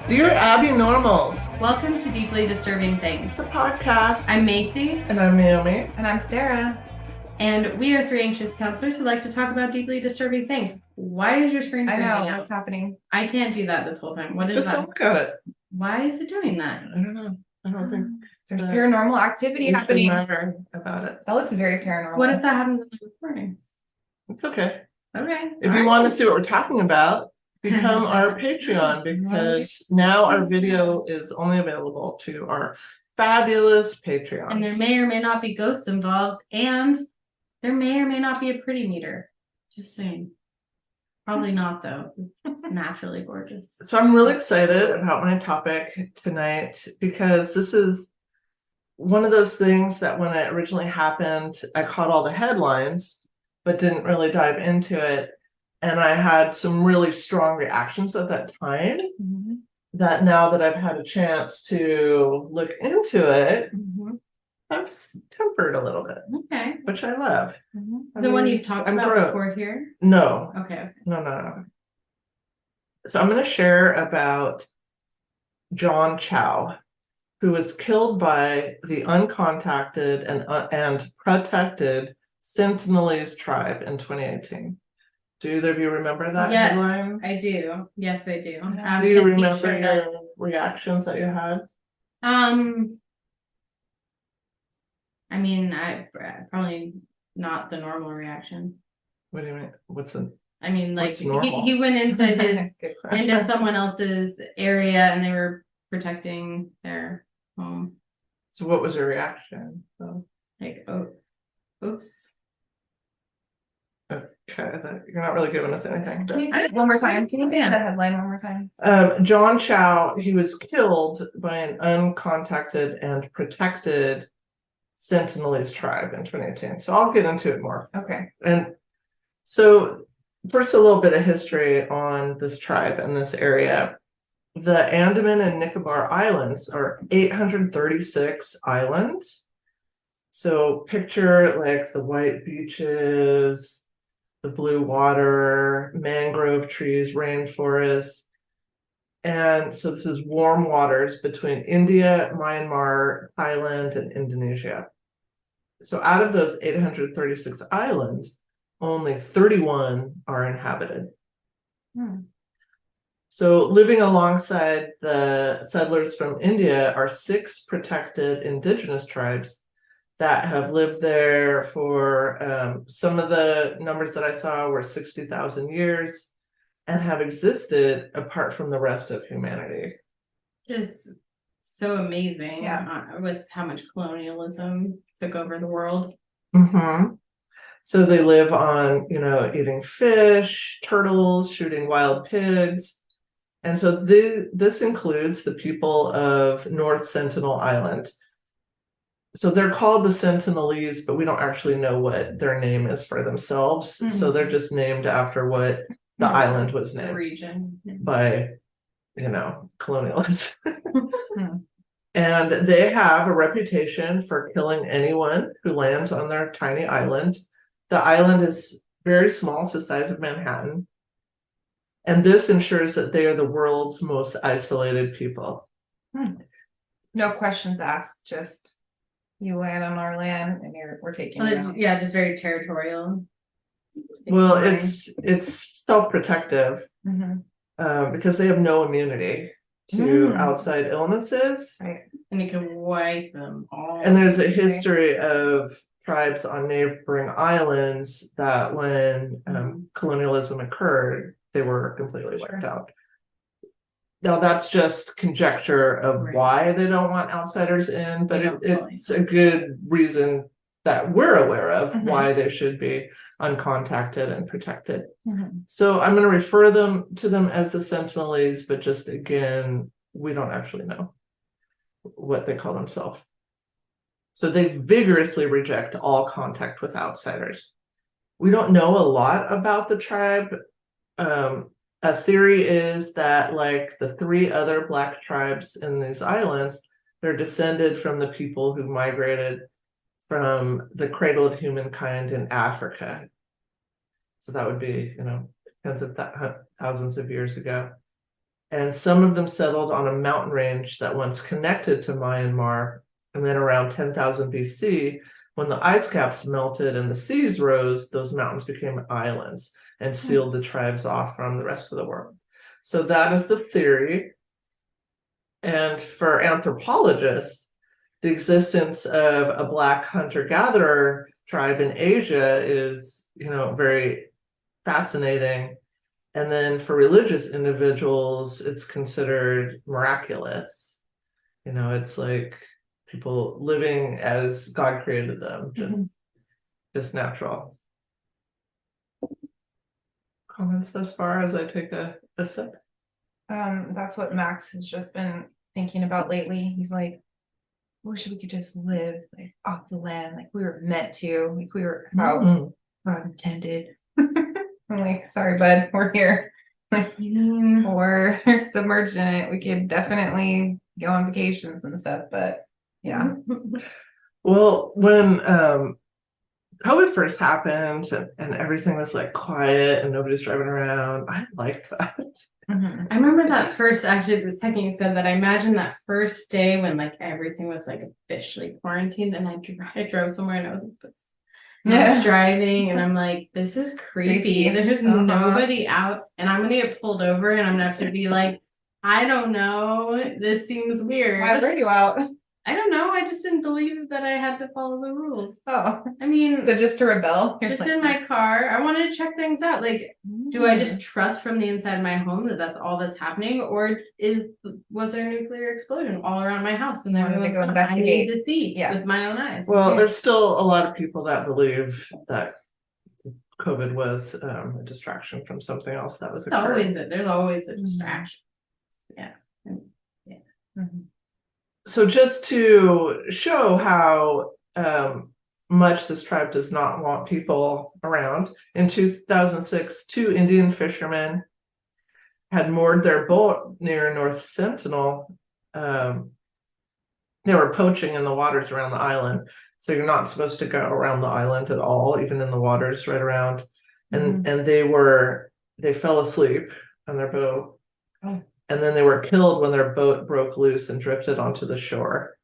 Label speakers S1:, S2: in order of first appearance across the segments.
S1: Dear Abby Normals,
S2: Welcome to Deeply Disturbing Things.
S1: the podcast.
S2: I'm Macy.
S1: And I'm Naomi.
S3: And I'm Sarah.
S2: And we are three anxious counselors who like to talk about deeply disturbing things. Why is your screen
S3: I
S2: freezing
S3: know
S2: out?
S3: what's happening.
S2: I can't do that this whole time. What is
S1: Just
S2: that?
S1: don't look at it.
S2: Why is it doing that?
S1: I don't know. I don't think
S3: There's
S1: that
S3: paranormal activity
S1: we should
S3: happening.
S1: matter about it.
S3: That looks very paranormal.
S2: What if that happens in the recording?
S1: It's okay.
S2: Okay.
S1: If you want to see what we're talking about, become our Patreon, because now our video is only available to our fabulous Patreons.
S2: And there may or may not be ghosts involved, and there may or may not be a pretty meter. Just saying. Probably not, though. It's naturally gorgeous.
S1: So I'm really excited about my topic tonight, because this is one of those things that when it originally happened, I caught all the headlines, but didn't really dive into it. And I had some really strong reactions at that time that now that I've had a chance to look into it, I'm tempered a little bit,
S2: Okay.
S1: which I love.
S2: Is it one you've talked about before here?
S1: No.
S2: Okay.
S1: No. So I'm going to share about John Chau, who was killed by the uncontacted and protected Sentinelese tribe in 2018. Do either of you remember that headline?
S2: I do. Yes, I do.
S1: Do you remember your reactions that you had?
S2: I mean, I probably not the normal reaction.
S1: What do you mean?
S2: I mean, like
S1: what's normal?
S2: he went into his into someone else's area and they were protecting their home.
S1: So what was your reaction?
S2: Like, oh, oops.
S1: Okay, you're not really giving us anything.
S3: Can you say it one more time? Can you say that headline one more time?
S1: John Chau, he was killed by an uncontacted and protected Sentinelese tribe in 2018. So I'll get into it more.
S3: Okay.
S1: And so first, a little bit of history on this tribe and this area. The Andaman and Nicobar Islands are 836 islands. So picture like the white beaches, the blue water, mangrove trees, rainforests. And so this is warm waters between India, Myanmar, Thailand, and Indonesia. So out of those 836 islands, only 31 are inhabited. So living alongside the settlers from India are 6 protected indigenous tribes that have lived there for some of the numbers that I saw were 60,000 years and have existed apart from the rest of humanity.
S2: Just so amazing.
S3: Yeah.
S2: With how much colonialism took over the world.
S1: So they live on, eating fish, turtles, shooting wild pigs. And so this includes the people of North Sentinel Island. So they're called the Sentinelese, but we don't actually know what their name is for themselves. So they're just named after what the island was named.
S2: The region.
S1: By, colonialists. And they have a reputation for killing anyone who lands on their tiny island. The island is very small, it's the size of Manhattan. And this ensures that they are the world's most isolated people.
S3: No questions asked, just you land on our land and we're taking you out.
S2: Yeah, just very territorial.
S1: Well, it's self-protective because they have no immunity to outside illnesses.
S3: Right.
S2: And you can wipe them all.
S1: And there's a history of tribes on neighboring islands that when colonialism occurred, they were completely wiped out. Now that's just conjecture of why they don't want outsiders in, but it's a good reason that we're aware of why they should be uncontacted and protected. So I'm going to refer to them as the Sentinelese, but just again, we don't actually know what they call themselves. So they vigorously reject all contact with outsiders. We don't know a lot about the tribe. A theory is that, like the 3 other Black tribes in these islands, they're descended from the people who migrated from the cradle of humankind in Africa. So that would be, tens of thousands of years ago. And some of them settled on a mountain range that once connected to Myanmar. And then around 10,000 BC, when the ice caps melted and the seas rose, those mountains became islands and sealed the tribes off from the rest of the world. So that is the theory. And for anthropologists, the existence of a Black hunter-gatherer tribe in Asia is, very fascinating. And then for religious individuals, it's considered miraculous. It's like people living as God created them, just natural. Comments thus far as I take a sip?
S3: That's what Max has just been thinking about lately. He's like, wish we could just live like off the land, like we were meant to, like we were how God intended. I'm like, sorry, bud, we're here. Like, we're submerged in it. We could definitely go on vacations and stuff, but yeah.
S1: Well, when COVID first happened and everything was like quiet and nobody's driving around, I liked that.
S2: I remember that first, actually, the second you said that, I imagine that first day when like everything was like officially quarantined, and I drove somewhere and I was supposed to. I was driving and I'm like, this is creepy. There's nobody out, and I'm gonna get pulled over and I'm gonna have to be like, I don't know, this seems weird.
S3: Why were you out?
S2: I don't know. I just didn't believe that I had to follow the rules.
S3: Oh,
S2: I mean,
S3: so just to rebel?
S2: just in my car, I wanted to check things out. Like, do I just trust from the inside of my home that that's all that's happening, or was there a nuclear explosion all around my house and everyone's
S3: go
S2: gone? I need
S3: investigate.
S2: to see with my own eyes.
S1: Well, there's still a lot of people that believe that COVID was a distraction from something else that was occurring.
S2: There's always a distraction. Yeah.
S1: So just to show how much this tribe does not want people around, in 2006, 2 Indian fishermen had moored their boat near North Sentinel. They were poaching in the waters around the island. So you're not supposed to go around the island at all, even in the waters right around. And they fell asleep on their boat.
S3: Oh.
S1: And then they were killed when their boat broke loose and drifted onto the shore.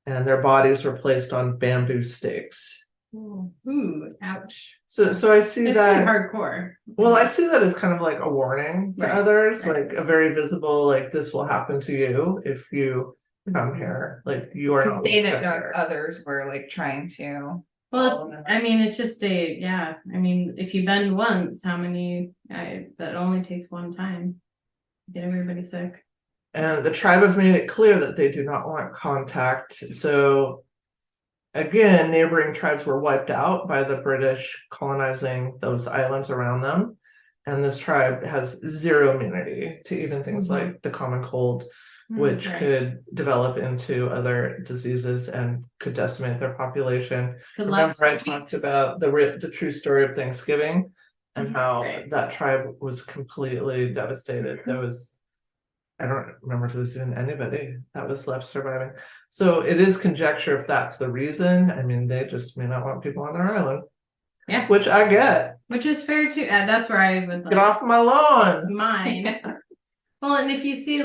S1: And their bodies were placed on bamboo stakes.
S2: Ooh, ouch.
S1: So I see
S2: It's
S1: that
S2: pretty hardcore.
S1: Well, I see that as kind of like a warning to others, like a very visible, like this will happen to you if you come here. Like you are not.
S3: They didn't know if others were like trying to.
S2: Well, I mean, it's just I mean, if you bend once, how many, that only takes one time. Get everybody sick.
S1: And the tribe have made it clear that they do not want contact. So again, neighboring tribes were wiped out by the British colonizing those islands around them. And this tribe has zero immunity to even things like the common cold, which could develop into other diseases and could decimate their population. Remember, I talked about the true story of Thanksgiving and how that tribe was completely devastated. I don't remember if there's even anybody that was left surviving. So it is conjecture if that's the reason. I mean, they just may not want people on their island.
S2: Yeah.
S1: Which I get.
S2: Which is fair too. That's where I was like,
S1: get off my lawn.
S2: It's mine. Well, and if you see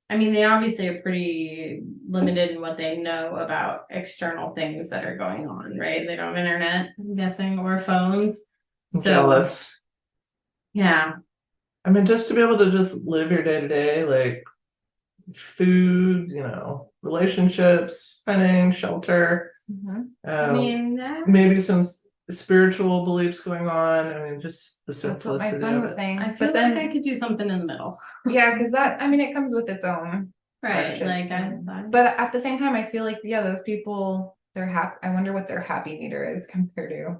S2: I mean, they obviously are pretty limited in what they know about external things that are going on, right? They don't have internet, I'm guessing, or phones.
S1: I'm jealous.
S2: Yeah.
S1: I mean, just to be able to just live your day to day, like food, relationships, spending, shelter.
S2: I mean,
S1: maybe some spiritual beliefs going on. I mean, just the simplicity.
S3: That's what my son was saying.
S2: I feel like I could do something in the middle.
S3: Yeah, because it comes with its own.
S2: Right. Like,
S3: but at the same time, I feel like, those people, they're happy. I wonder what their happy meter is compared to.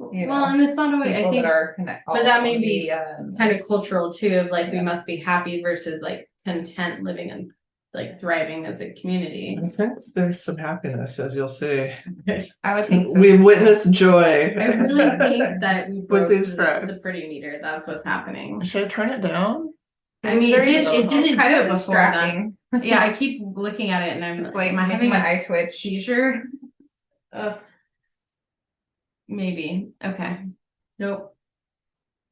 S2: Well, and it's not always, I think, but that may be kind of cultural too, of like, we must be happy versus like content living and like thriving as a community.
S1: I think there's some happiness, as you'll see.
S3: I would think so.
S1: We've witnessed joy.
S2: I really think that we broke
S1: with these
S2: the pretty meter. That's what's happening.
S1: Should I turn it down?
S2: I mean, it didn't
S3: kind
S2: do
S3: of
S2: it before
S3: distracting.
S2: that. Yeah, I keep looking at it and I'm
S3: It's like
S2: am I having
S3: my
S2: a
S3: eye twitch.
S2: seizure? Maybe. Okay. Nope.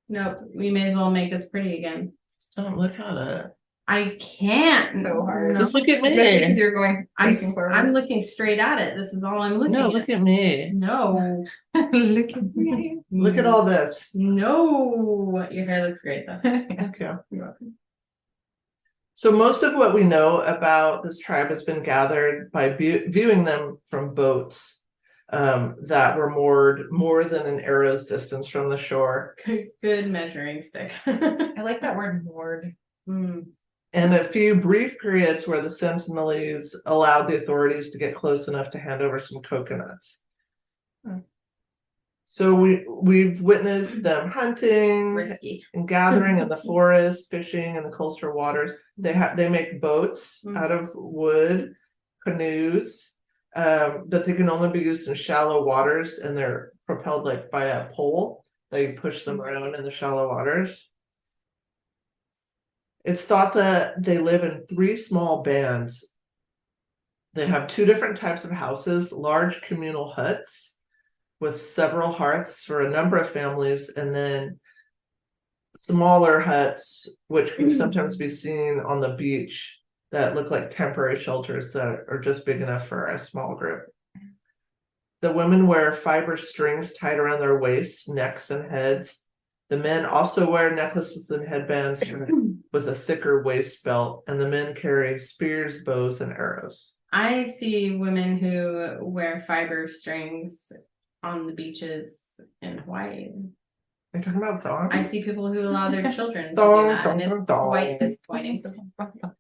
S2: Nope. We may as well make this pretty again.
S1: Just don't look at it.
S2: I can't.
S3: So hard.
S2: No.
S1: Just look at
S3: Especially because
S1: me.
S3: you're going facing forward.
S2: I'm looking straight at it. This is all I'm looking
S1: No,
S2: at.
S1: look at me.
S2: No.
S3: Look at me.
S1: Look at all this.
S2: No. Your hair looks great though.
S1: Okay.
S2: You're welcome.
S1: So most of what we know about this tribe has been gathered by viewing them from boats that were moored more than an arrow's distance from the shore.
S2: Good measuring stick.
S3: I like that word moored.
S2: Mm.
S1: And a few brief periods where the Sentinelese allowed the authorities to get close enough to hand over some coconuts.
S3: Hmm.
S1: So we've witnessed them hunting
S2: Risky.
S1: and gathering in the forest, fishing in the coastal waters. They make boats out of wood, canoes, but they can only be used in shallow waters, and they're propelled like by a pole. They push them around in the shallow waters. It's thought that they live in 3 small bands. They have 2 different types of houses, large communal huts with several hearths for a number of families, and then smaller huts, which can sometimes be seen on the beach, that look like temporary shelters that are just big enough for a small group. The women wear fiber strings tied around their waists, necks, and heads. The men also wear necklaces and headbands with a thicker waist belt, and the men carry spears, bows, and arrows.
S2: I see women who wear fiber strings on the beaches in Hawaii.
S1: Are you talking about thongs?
S2: I see people who allow their children to do
S1: Thong,
S2: that, and it's
S1: thong, thong.
S2: quite disappointing.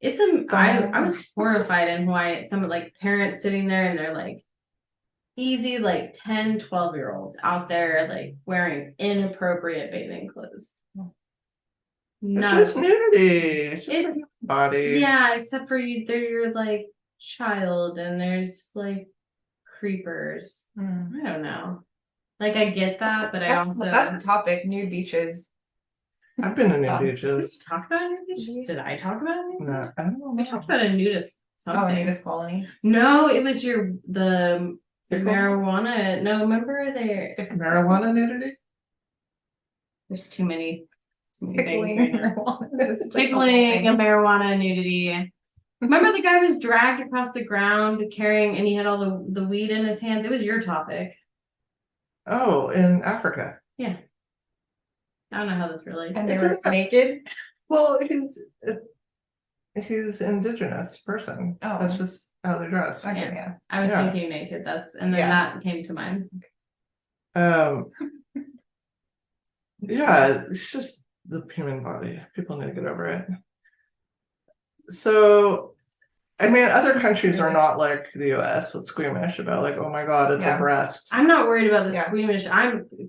S2: It's I was horrified in Hawaii at some like parents sitting there and they're like easy like 10, 12-year-olds out there like wearing inappropriate bathing clothes.
S1: It's just nudity. It's just
S2: It-
S1: a body.
S2: Yeah, except for you, they're your like child, and there's like creepers. I don't know. Like I get that, but
S3: That's
S2: also
S3: the topic, nude beaches.
S1: I've been in nude
S3: Did we
S1: beaches.
S2: talk about nude beaches. Did I talk about nude
S1: No,
S2: beaches?
S1: I don't know.
S2: We talked about a nudist
S3: Oh,
S2: something.
S3: nudist colony.
S2: No, it was the
S1: Pickle?
S2: marijuana. No, remember there?
S1: Marijuana nudity?
S2: There's too many things
S3: Tickling
S2: right now.
S3: marijuana. It's like the whole
S2: Tickling,
S3: thing.
S2: marijuana, nudity. Remember the guy was dragged across the ground carrying, and he had all the weed in his hands. It was your topic.
S1: Oh, in Africa.
S2: I don't know how this relates.
S3: And they were naked.
S1: Well, he's indigenous person.
S3: Oh.
S1: That's just how they dress.
S3: Okay,
S2: Yeah.
S3: yeah.
S2: I was
S1: Yeah.
S2: thinking naked. And then
S3: Yeah.
S2: that came to mind.
S1: Yeah, it's just the human body. People need to get over it. So, I mean, other countries are not like the US, so squeamish about like, oh my God, it's a
S3: Yeah.
S1: breast.
S2: I'm not worried about the
S3: Yeah.
S2: squeamish.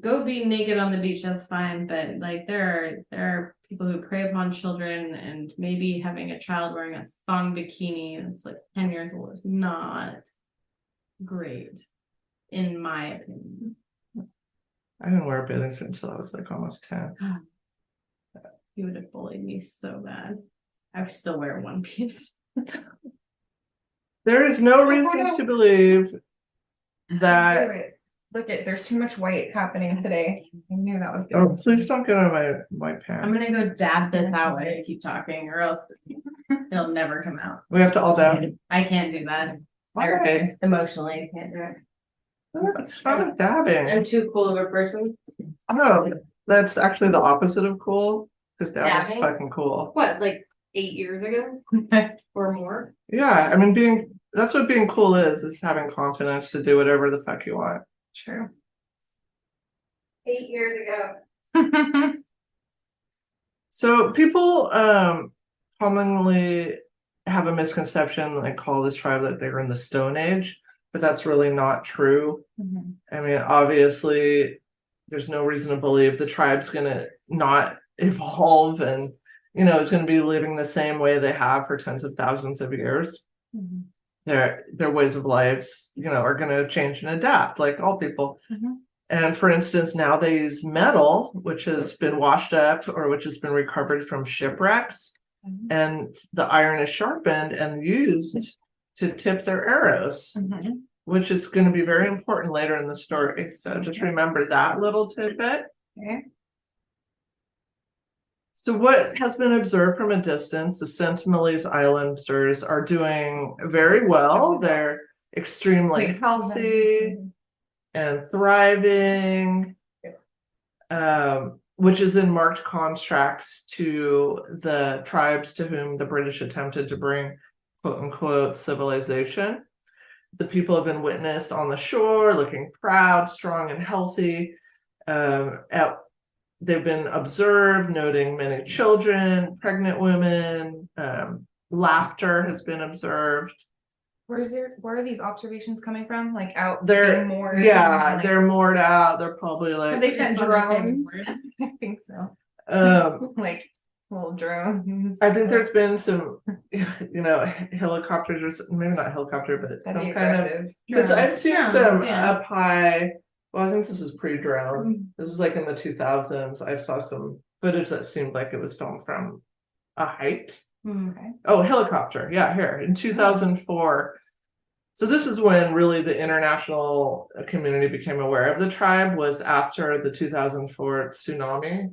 S2: Go be naked on the beach, that's fine. But like there are people who prey upon children, and maybe having a child wearing a thong bikini and it's like 10 years old is not great, in my opinion.
S1: I didn't wear a bathing suit until I was like almost 10.
S2: You would have bullied me so bad. I would still wear one piece.
S1: There is no reason to believe that.
S3: Look at, there's too much white happening today. I knew that was good.
S1: Oh, please don't get on my white pants.
S2: I'm gonna go dab this out while I keep talking, or else it'll never come out.
S1: We have to all down.
S2: I can't do that.
S1: Okay.
S2: Emotionally, I can't do it.
S1: What's wrong with dabbing?
S2: I'm too cool of a person.
S1: Oh, that's actually the opposite of cool. Because dabbing's
S2: Dabbing?
S1: fucking cool.
S2: What, like 8 years ago or more?
S1: Yeah, I mean, that's what being cool is having confidence to do whatever the fuck you want.
S3: True.
S2: 8 years ago.
S1: So people commonly have a misconception, like call this tribe that they were in the Stone Age, but that's really not true.
S3: Mhm.
S1: I mean, obviously, there's no reason to believe the tribe's gonna not evolve and, it's gonna be living the same way they have for tens of thousands of years.
S3: Mhm.
S1: Their ways of lives, are gonna change and adapt, like all people.
S3: Mhm.
S1: And for instance, now they use metal, which has been washed up or which has been recovered from shipwrecks,
S3: Mhm.
S1: and the iron is sharpened and used to tip their arrows,
S3: Mhm.
S1: which is going to be very important later in the story. So just remember that little tidbit.
S3: Okay.
S1: So what has been observed from a distance, the Sentinelese Islanders are doing very well. They're extremely healthy and thriving, which is in marked contrast to the tribes to whom the British attempted to bring quote unquote civilization. The people have been witnessed on the shore, looking proud, strong, and healthy. They've been observed, noting many children, pregnant women, laughter has been observed.
S3: Where are these observations coming from? Like out
S1: They're
S3: being moored?
S1: yeah, they're moored out. They're probably
S3: Have
S1: like
S3: they sent
S2: Just wanna say
S3: drones?
S2: moored.
S3: I think so.
S1: like
S3: Little drones.
S1: I think there's been some, helicopters or maybe not helicopter, but
S3: That'd be
S1: some kind of,
S3: aggressive.
S1: because I've seen
S2: Drones,
S1: some
S2: yeah.
S1: up high. Well, I think this was pre-drone. This was like in the 2000s. I saw some footage that seemed like it was filmed from a height.
S3: Okay.
S1: Oh, helicopter. Yeah, here in 2004. So this is when really the international community became aware of the tribe, was after the 2004 tsunami.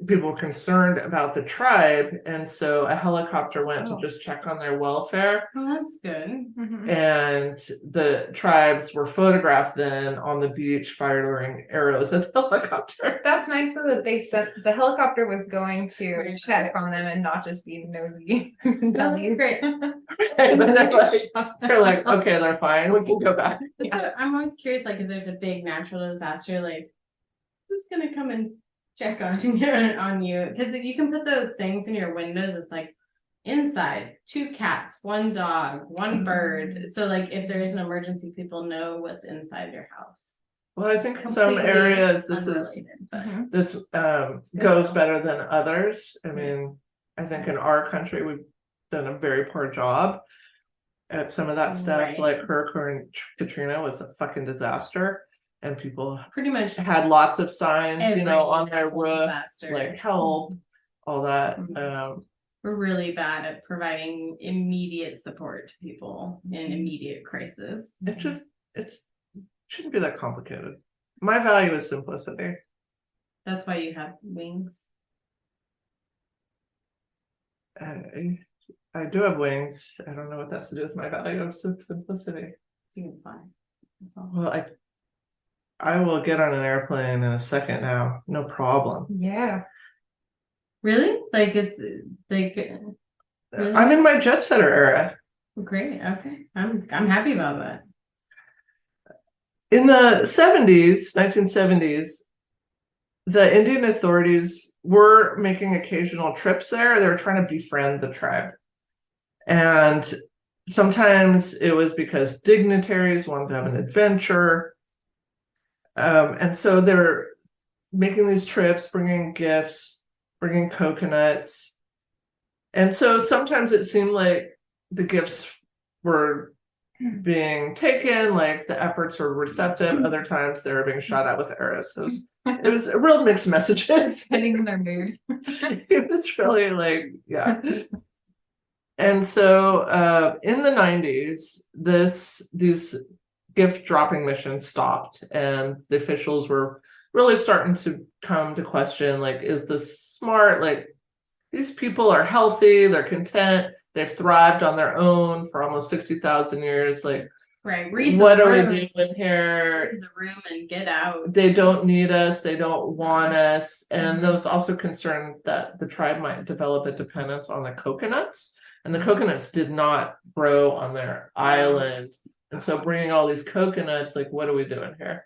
S1: People were concerned about the tribe, and so a helicopter went to just check on their welfare.
S2: Oh, that's good.
S1: And the tribes were photographed then on the beach firing arrows at the helicopter.
S3: That's nice though that they sent the helicopter was going to check on them and not just be nosy.
S2: No, that's great.
S1: And then they're like, okay, they're fine. We can go back.
S2: So I'm always curious, like if there's a big natural disaster, like who's gonna come and check on you? Because you can put those things in your windows. It's like inside 2 cats, 1 dog, 1 bird. So like if there's an emergency, people know what's inside your house.
S1: Well, I think in some
S2: Completely
S1: areas
S2: unrelated, but
S1: this goes better than others. I mean, I think in our country we've done a very poor job at some of that stuff.
S2: Right.
S1: Like Hurricane Katrina was a fucking disaster, and people
S2: pretty much
S1: had lots of signs,
S2: every
S1: on their
S2: natural
S1: roof,
S2: disaster.
S1: like help, all that.
S2: We're really bad at providing immediate support to people in immediate crisis.
S1: It shouldn't be that complicated. My value is simplicity.
S2: That's why you have wings.
S1: I do have wings. I don't know what that's to do with my value of simplicity.
S2: You can fly. That's all.
S1: Well, I will get on an airplane in a second now. No problem.
S3: Yeah.
S2: Really? Like it's like really?
S1: I'm in my jet setter era.
S2: Great. Okay. I'm happy about that.
S1: In the 1970s, the Indian authorities were making occasional trips there. They were trying to befriend the tribe. And sometimes it was because dignitaries wanted to have an adventure. And so they're making these trips, bringing gifts, bringing coconuts. And so sometimes it seemed like the gifts were being taken, like the efforts were receptive. Other times they were being shot at with arrows. So it was a real mixed messages.
S3: Depending on their mood.
S1: It was really like, yeah. And so in the 90s, these gift dropping missions stopped, and the officials were really starting to come to question, like, is this smart? Like, these people are healthy, they're content, they've thrived on their own for almost 60,000 years. Like,
S2: Right. Read
S1: what
S2: the
S1: are
S2: room.
S1: we doing here?
S2: Read the room and get out.
S1: They don't need us, they don't want us. And there was also concern that the tribe might develop a dependence on the coconuts, and the coconuts did not grow on their island. And so bringing all these coconuts, like, what are we doing here?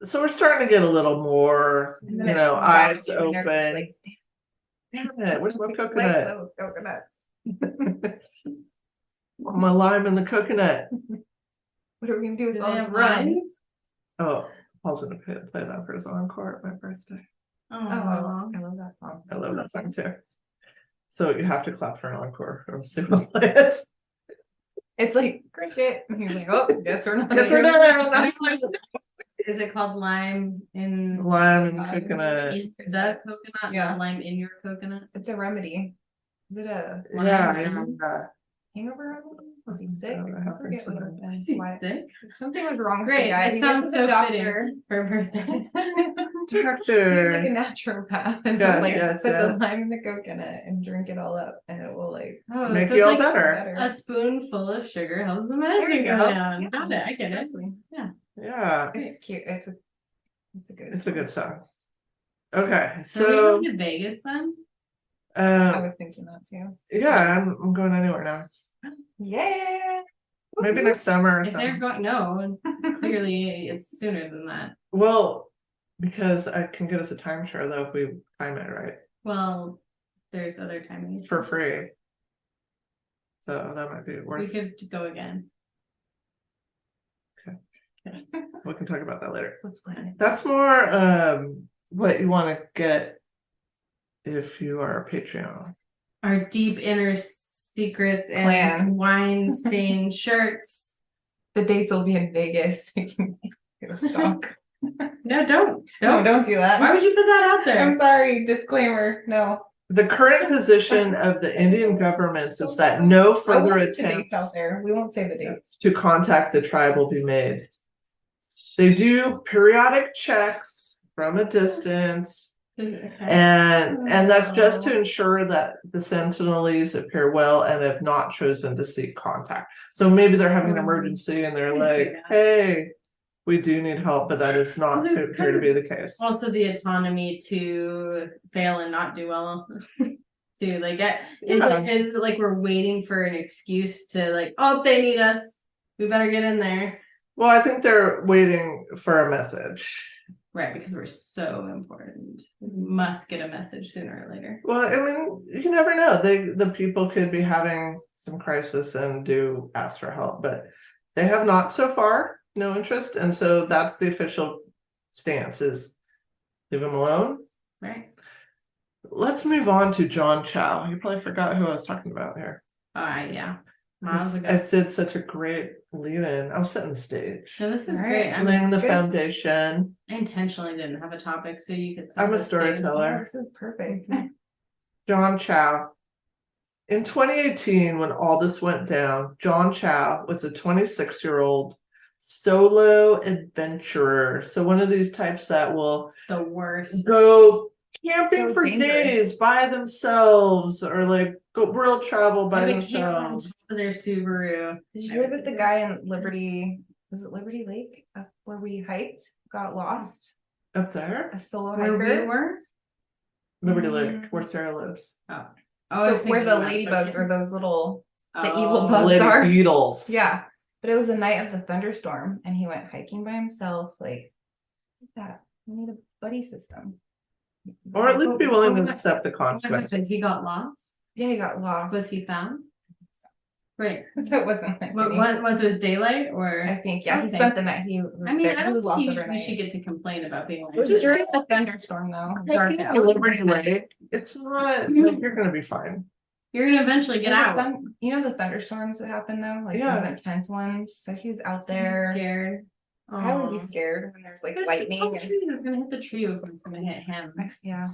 S1: So we're starting to get a little more, eyes open.
S3: Like,
S1: Damn it, where's my
S3: like
S1: coconut?
S3: those coconuts.
S1: My lime in the coconut.
S3: What are we gonna do with
S2: Do
S3: all
S2: they
S3: this
S2: have
S3: rum?
S2: lines?
S1: Oh, Paul's gonna play that for his encore at my birthday.
S3: Oh,
S2: Oh,
S3: I love that song.
S1: I love that song too. So you have to clap for an encore, or else they won't play it.
S3: It's like cricket. And he's like, oh, guess we're not.
S1: Guess we're done.
S2: is it called lime in
S1: Lime and coconut.
S2: in the coconut?
S3: Yeah.
S2: Not lime in your coconut.
S3: It's a remedy. Is it a
S1: Yeah.
S3: hangover remedy? Was he sick?
S1: Oh, that
S3: I
S1: happened
S3: forget
S1: to
S3: what it
S1: me.
S3: was.
S2: Sick?
S3: Why- Something was wrong with
S2: Great.
S3: the guy.
S2: It
S3: He
S2: sounds
S3: went to the
S2: so
S3: doctor.
S2: fitting for birthday.
S3: He's like a
S1: uncontacted.
S3: naturopath and
S1: Yes,
S3: just like
S1: yes,
S3: put the
S1: yes.
S3: lime in the coconut and drink it all up and it will like
S2: Oh,
S1: Make
S2: so
S1: you
S2: it's
S1: all
S2: like
S1: better.
S2: a spoonful of sugar helps the
S3: There
S2: medicine
S3: you
S2: go
S3: go.
S2: down. Got it. I get it.
S3: exactly.
S2: Yeah.
S1: Yeah,
S3: It's cute. It's a good
S1: it's a good song. Okay,
S2: So are we
S1: so
S2: going to Vegas then?
S3: I was thinking that too.
S1: yeah, I'm going anywhere now.
S3: Yeah.
S1: Maybe next summer or
S2: If they're
S1: something.
S2: going, no, clearly it's sooner than that.
S1: Well, because I can get us a timeshare though if we time it right
S2: Well, there's other timings
S1: for free. So that might be
S2: We
S1: worth.
S2: could go again.
S1: We can talk about that later.
S3: Let's plan it.
S1: That's more what you want to get if you are a Patreon.
S2: Our deep inner secrets and
S3: Plans.
S2: wine stained shirts.
S3: The dates will be in Vegas. You can get a stock.
S2: No, don't.
S3: No, don't do that.
S2: Why would you put that out there?
S3: I'm sorry. Disclaimer. No.
S1: The current position of the Indian governments is that no
S3: I
S1: further
S3: won't put the dates
S1: attempts
S3: out there. We won't say the dates.
S1: to contact the tribe will be made. They do periodic checks from a distance, and that's just to ensure that the Sentinelese appear well and have not chosen to seek contact. So maybe they're having an emergency and they're
S2: I see
S1: like,
S2: that.
S1: "Hey, we do need help," but that is not
S2: Well, there's
S1: appear to be the case.
S2: Also, the autonomy to fail and not do well. To like get is it like we're waiting for an excuse to like, oh, they need us. We better get in there.
S1: Well, I think they're waiting for a message.
S2: Right, because we're so important. We must get a message sooner or later.
S1: Well, I mean, you never know. The people could be having some crisis and do ask for help, but they have not so far, no interest, and so that's the official stance: is leave them alone.
S2: Right.
S1: Let's move on to John Chau. You probably forgot who I was talking about here.
S2: Yeah. Miles ago.
S1: I did such a great lead-in. I was setting the stage,
S2: No, this is
S3: All
S2: great.
S3: right.
S1: laying the
S3: good.
S1: foundation.
S2: I intentionally didn't have a topic so you could. set
S1: I'm a
S2: the stage.
S1: storyteller.
S3: Oh, this is perfect.
S1: John Chau. In 2018, when all this went down, John Chau was a 26-year-old solo adventurer. So one of these types that will
S2: The worst.
S1: go camping
S3: So
S1: for
S3: dangerous.
S1: days by themselves, or like go world travel by
S2: They can't
S1: themselves.
S2: run top of their Subaru.
S3: Did you hear that the guy in Liberty, was it Liberty Lake, up where we hiked, got lost?
S1: Up there,
S3: A solo
S2: Where
S3: hiker.
S2: we were?
S1: Liberty Lake, where Sarah lives.
S2: Oh, I was
S3: Where
S2: thinking
S3: the
S2: West
S3: ladybugs
S2: Virginia.
S3: or those little, the
S2: Oh.
S3: evil bugs
S1: Lady
S3: are.
S1: Beatles.
S3: Yeah, but it was the night of the thunderstorm, and he went hiking by himself. Like that, we need a buddy system.
S1: Or at least be willing to
S2: What-
S1: accept the
S2: What happened?
S1: consequences.
S2: He got lost.
S3: Yeah, he got lost.
S2: Was he found? Right.
S3: So it wasn't like any-
S2: Was it was daylight or?
S3: I think yeah, he
S2: Okay.
S3: spent the night. He was
S2: I mean,
S3: there.
S2: I
S3: He was
S2: don't
S3: lost
S2: think
S3: overnight.
S2: we should get to complain about being
S3: It was
S2: like.
S3: during the thunderstorm though. Dark
S1: Hiking
S3: out.
S1: in Liberty Lake, it's not like you're gonna be fine.
S2: You're gonna eventually get
S3: Was it
S2: out.
S3: you know the thunderstorms that happen though, like
S1: Yeah.
S3: those intense ones. So he was out
S2: So he's
S3: there.
S2: Scared.
S3: I would be
S2: Aw.
S3: scared when there's like
S2: There's
S3: lightning.
S2: tall
S3: and-
S2: trees. It's gonna hit the tree before it's gonna hit him.
S3: Yeah.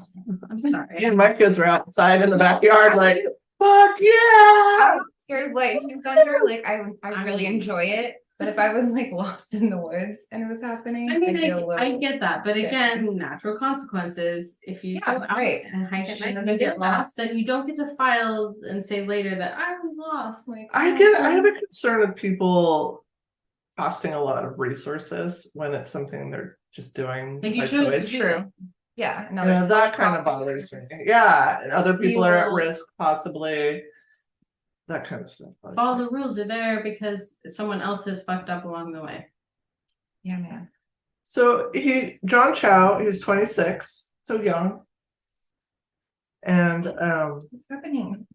S2: I'm sorry.
S1: And my kids are outside in the backyard, like, fuck
S3: I'm
S1: yeah!
S3: not scared of lightning and thunder. Like I
S2: I
S3: really
S2: mean-
S3: enjoy it. But if I was like lost in the woods and it was happening,
S2: I mean,
S3: I'd be a
S2: I
S3: little-
S2: get that, but
S3: scared.
S2: again, natural consequences. If you
S3: Yeah,
S2: go out
S3: right.
S2: and hike at
S3: Shouldn't
S2: night
S3: have
S2: and you
S3: been
S2: get
S3: doing that.
S2: lost, then you don't get to file and say later that I was lost. Like
S1: I have a concern with people costing a lot of resources when it's something they're just doing
S2: Like you
S1: by
S2: chose to
S1: choice.
S2: do
S3: True.
S2: it.
S3: Yeah.
S1: You know, that kind of bothers me. Yeah, and other people are at risk, possibly. That kind of stuff. bothers
S2: All
S1: me.
S2: the rules are there because someone else has fucked up along the way.
S3: Yeah, man.
S1: So John Chau, he's 26, so young. And
S3: What's happening?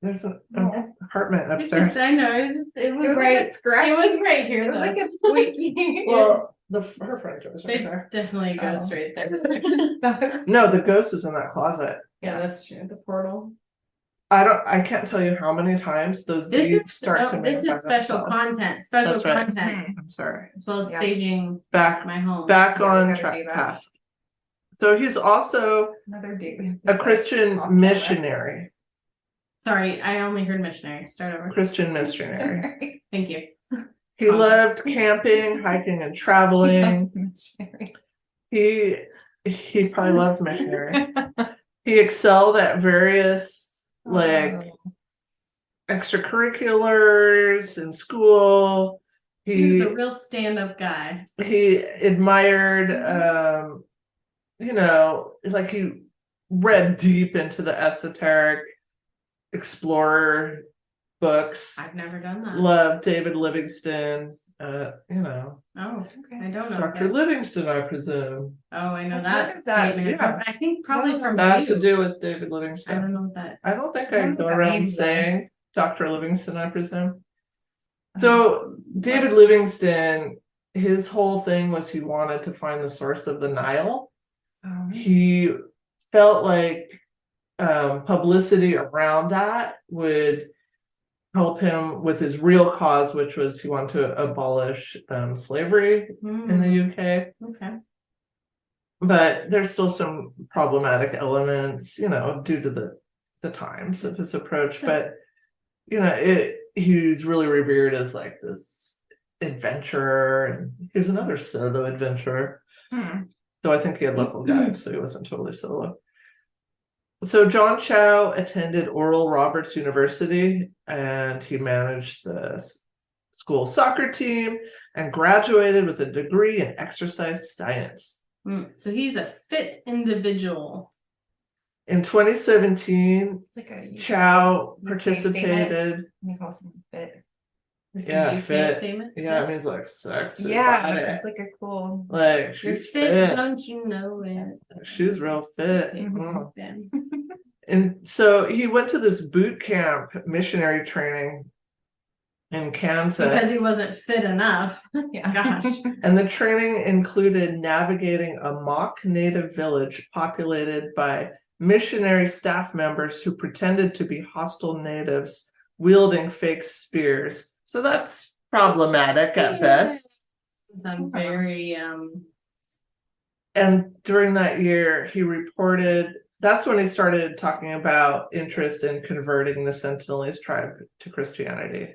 S1: there's an
S3: Oh.
S1: apartment
S2: It's
S1: upstairs.
S2: just, I know, it was
S3: It was
S2: right.
S3: like a scratch.
S2: It was right here.
S3: It was
S2: though.
S3: like a squeaky.
S1: Well, her furniture was right
S2: There's
S1: there.
S2: definitely a ghost
S3: Oh.
S2: right there.
S3: That was-
S1: No, the ghost is in that closet.
S2: Yeah, that's true. The portal.
S1: I can't tell you how many times those deeds start to
S2: This
S1: manifest
S2: is special
S1: themselves.
S2: content. Special
S1: That's right.
S2: content,
S1: I'm sorry.
S2: as well as
S3: Yeah.
S2: staging
S1: Back
S2: my home.
S1: back
S3: Yeah, we
S1: on
S3: gotta
S1: track
S3: do that.
S1: task. So he's also
S3: Another date.
S1: a Christian
S3: Off camera.
S1: missionary.
S2: Sorry, I only heard missionary. Start over.
S1: Christian missionary.
S2: Thank you.
S1: He loved camping, hiking, and traveling. He he probably loved missionary. He excelled at various like extracurriculars in school.
S2: He was a real stand-up guy.
S1: He admired like he read deep into the esoteric explorer books.
S2: I've never done that.
S1: Loved David Livingstone.
S2: Oh, okay. I don't know.
S1: Dr. Livingstone, I presume.
S2: Oh, I know
S3: I've heard
S2: that
S3: of that,
S2: statement.
S1: yeah.
S2: I think probably from
S1: That has
S2: you.
S1: to do with David
S2: I
S1: Livingstone.
S2: don't know what that.
S1: I don't think
S3: I
S1: I
S3: don't
S1: go
S3: know what that
S1: around
S3: means, though.
S1: saying Dr. Livingstone, I presume. So David Livingstone, his whole thing was he wanted to find the source of the Nile. He felt like publicity around that would help him with his real cause, which was he wanted to abolish slavery in the UK.
S2: Okay.
S1: But there's still some problematic elements, due to the times of his approach. But he's really revered as like this adventurer, and he was another solo adventurer. So I think he had local guides, so he wasn't totally solo. So John Chau attended Oral Roberts University, and he managed the school soccer team and graduated with a degree in exercise science.
S2: So he's a fit individual.
S1: In 2017,
S3: It's like a
S1: Chau
S3: UK
S1: participated.
S3: We call someone fit.
S1: Yeah,
S2: UK
S1: fit.
S2: statement.
S1: Yeah, it means like sexy.
S3: Yeah,
S1: body.
S3: it's like a cool.
S1: Like
S2: You're
S1: she's
S2: fit,
S1: fit.
S2: don't you know it?
S1: She's real fit.
S2: Okay, then.
S1: And so he went to this boot camp missionary training in Kansas.
S2: Because he wasn't fit enough.
S3: Yeah.
S2: Gosh.
S1: And the training included navigating a mock native village populated by missionary staff members who pretended to be hostile natives wielding fake spears. So that's problematic at best.
S2: I'm very
S1: And during that year, he reported, that's when he started talking about interest in converting the Sentinelese tribe to Christianity.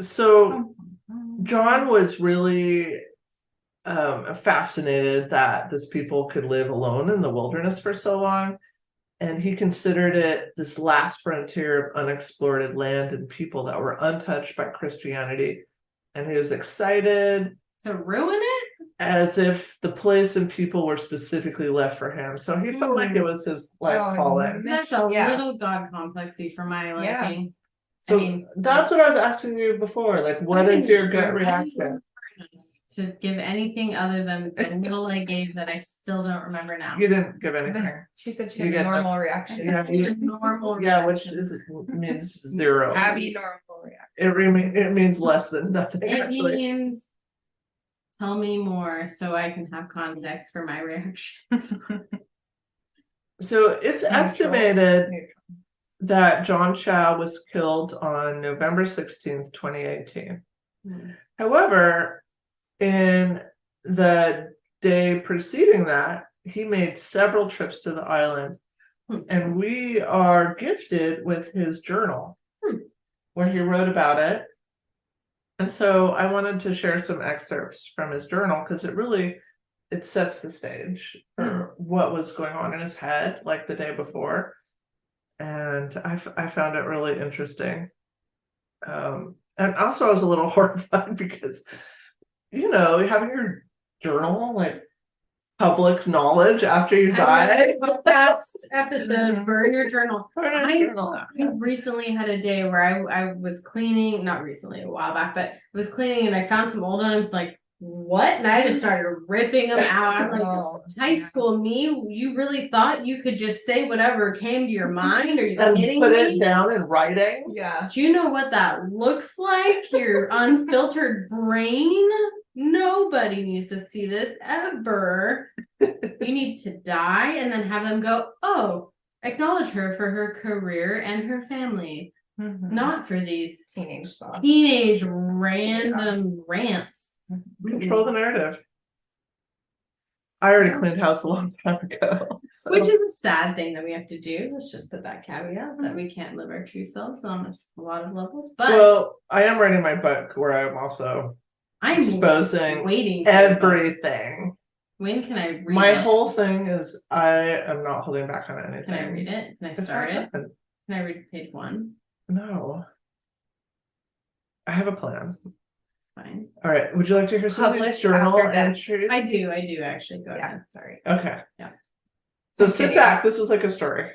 S1: So John was really fascinated that this people could live alone in the wilderness for so long. And he considered it this last frontier of unexplored land and people that were untouched by Christianity. And he was excited.
S2: to ruin it?
S1: As if the place and people were specifically left for him. So he felt like it was his life calling.
S2: That's a
S3: Yeah.
S2: little God complexy for my liking.
S1: So
S2: I mean,
S1: that's what I was asking you before. Like, what is your gut reaction?
S2: To give anything other than the little I gave that I still don't remember now.
S1: You didn't give anything.
S3: She said she
S1: You
S3: had a
S1: get
S3: normal
S1: the-
S3: reaction.
S1: Yeah,
S2: Normal
S1: yeah, which
S2: reaction.
S1: means zero.
S3: Abby normal reaction.
S1: It means less than nothing.
S2: It
S1: Actually,
S2: means tell me more so I can have context for my reactions.
S1: so it's
S3: Neutral.
S1: estimated that John Chau was killed on November 16th, 2018. However, in the day preceding that, he made several trips to the island, and we are gifted with his journal where he wrote about it. And so I wanted to share some excerpts from his journal because it sets the stage for what was going on in his head like the day before. And I found it really interesting. And also I was a little horrified because, having your journal like public knowledge after you die.
S2: Past episode, burn your journal.
S1: I
S2: I recently had a day where I was cleaning, not recently, a while back, but I was cleaning and I found some old items like, what? And I just started ripping them out. I'm like, high school me, you really thought you could just say whatever came to your mind? Are you
S1: and
S2: kidding
S1: put
S2: me?
S1: it down in writing.
S3: Yeah.
S2: Do you know what that looks like? Your unfiltered brain? Nobody needs to see this ever. You need to die and then have them go, oh, acknowledge her for her career and her family. Not for these teenage random rants.
S1: Control the narrative. I already cleaned house a long time ago. So.
S2: Which is a sad thing that we have to do. Let's just put that caveat that we can't live our true selves on a lot of levels. But
S1: well, I am writing my book where I'm also
S2: I'm
S1: exposing
S2: waiting. For the book.
S1: everything.
S2: When can I read
S1: My
S2: it?
S1: whole thing is I am not holding back on anything.
S2: Can I read it? Can I
S1: It's
S2: start
S1: not
S2: it?
S1: done.
S2: Can I read page 1?
S1: No. I have a plan.
S2: Fine.
S1: All right. Would you like to hear some of these
S3: Publish
S1: journal
S3: after death.
S1: entries?
S2: I do actually. Go
S3: Yeah,
S2: ahead.
S3: sorry.
S1: Okay.
S2: Yeah.
S1: So
S3: I'm
S1: sit
S3: kidding.
S1: back. This is like a story.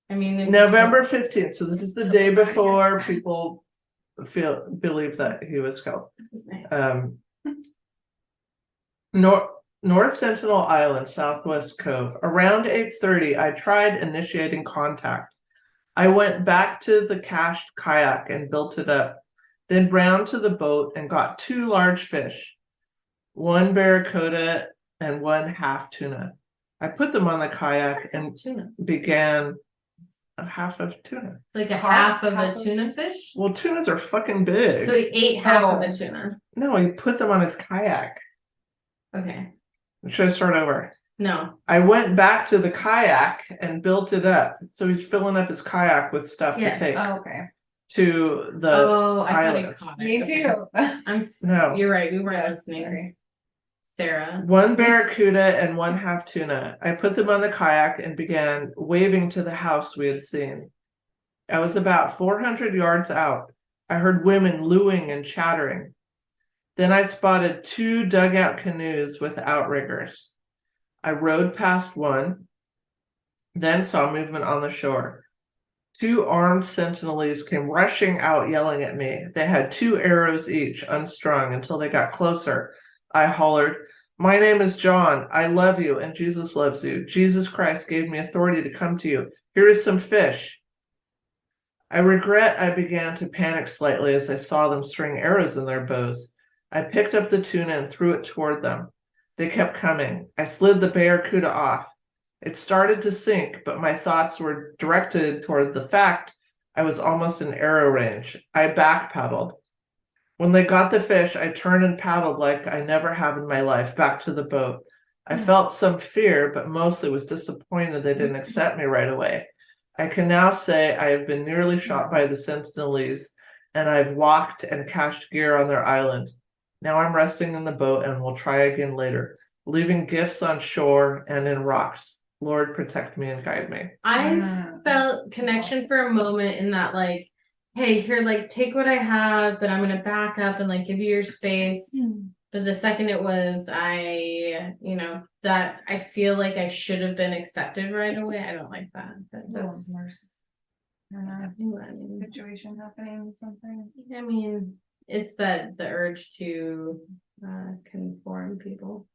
S2: I mean, there's
S1: November 15th. So this is the day
S3: Couple
S1: before people believe that he was killed.
S2: This is nice.
S1: North Sentinel Island, Southwest Cove. Around 8:30, I tried initiating contact. I went back to the cached kayak and built it up, then round to the boat and got 2 large fish, 1 barracuda and 1 half tuna. I put them on the kayak and
S2: Tuna.
S1: began a half of tuna.
S2: Like a
S3: Half
S2: half of a
S3: of-
S2: tuna fish?
S1: Well, tunas are fucking big.
S2: So he ate half of
S3: Oh.
S2: a tuna.
S1: No, he put them on his kayak.
S2: Okay.
S1: Should I start over?
S2: No.
S1: I went back to the kayak and built it up. So he's filling up his kayak with stuff
S2: Yes.
S1: to take
S3: Oh, okay.
S1: to the
S2: Oh, I thought he
S1: islands.
S2: caught it.
S3: Me
S2: Okay.
S3: too.
S1: No.
S2: You're right. We weren't
S3: Yeah,
S2: listening.
S3: sorry.
S2: Sarah.
S1: 1 barracuda and 1 half tuna. I put them on the kayak and began waving to the house we had seen. I was about 400 yards out. I heard women looing and chattering. Then I spotted 2 dugout canoes with outriggers. I rowed past one, then saw movement on the shore. 2 armed sentinelese came rushing out, yelling at me. They had 2 arrows each, unstrung, until they got closer. I hollered, "My name is John. I love you, and Jesus loves you. Jesus Christ gave me authority to come to you. Here is some fish." I regret I began to panic slightly as I saw them string arrows in their bows. I picked up the tuna and threw it toward them. They kept coming. I slid the barracuda off. It started to sink, but my thoughts were directed toward the fact I was almost in arrow range. I back paddled. When they got the fish, I turned and paddled like I never have in my life back to the boat. I felt some fear, but mostly was disappointed they didn't accept me right away. I can now say I have been nearly shot by the Sentinelese, and I've walked and cached gear on their island. Now I'm resting in the boat and will try again later, leaving gifts on shore and in rocks. Lord, protect me and guide me.
S2: I felt connection for a moment in that, like, hey, here, like, take what I have, but I'm gonna back up and like give you your space. But the second it was, that I feel like I should have been accepted right away. I don't like that. But that's
S3: Situation happening, something.
S2: I mean, it's the urge to conform people.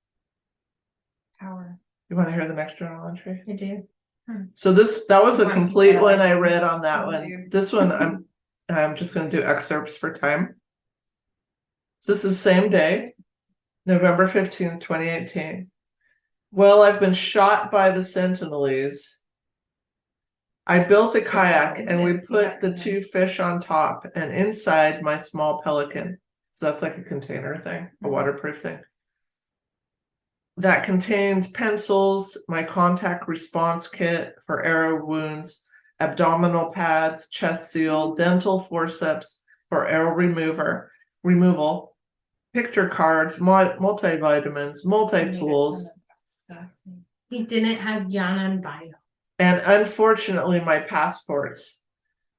S3: Power.
S1: You want to hear the next journal entry?
S2: I do.
S1: So that was a
S3: One
S1: complete
S3: people
S1: one
S3: like
S1: I read on that
S3: oh,
S1: one.
S3: dude.
S1: This one I'm just going to do excerpts for time. So this is the same day, November 15th, 2018. Well, I've been shot by the Sentinelese. I built a kayak and we put the 2 fish on top and inside my small pelican. So that's like a container thing, a waterproof thing. That contained pencils, my contact response kit for arrow wounds, abdominal pads, chest seal, dental forceps for arrow removal, picture cards, multivitamins, multi-tools,
S2: He didn't have Yana and Bio.
S1: and unfortunately my passports.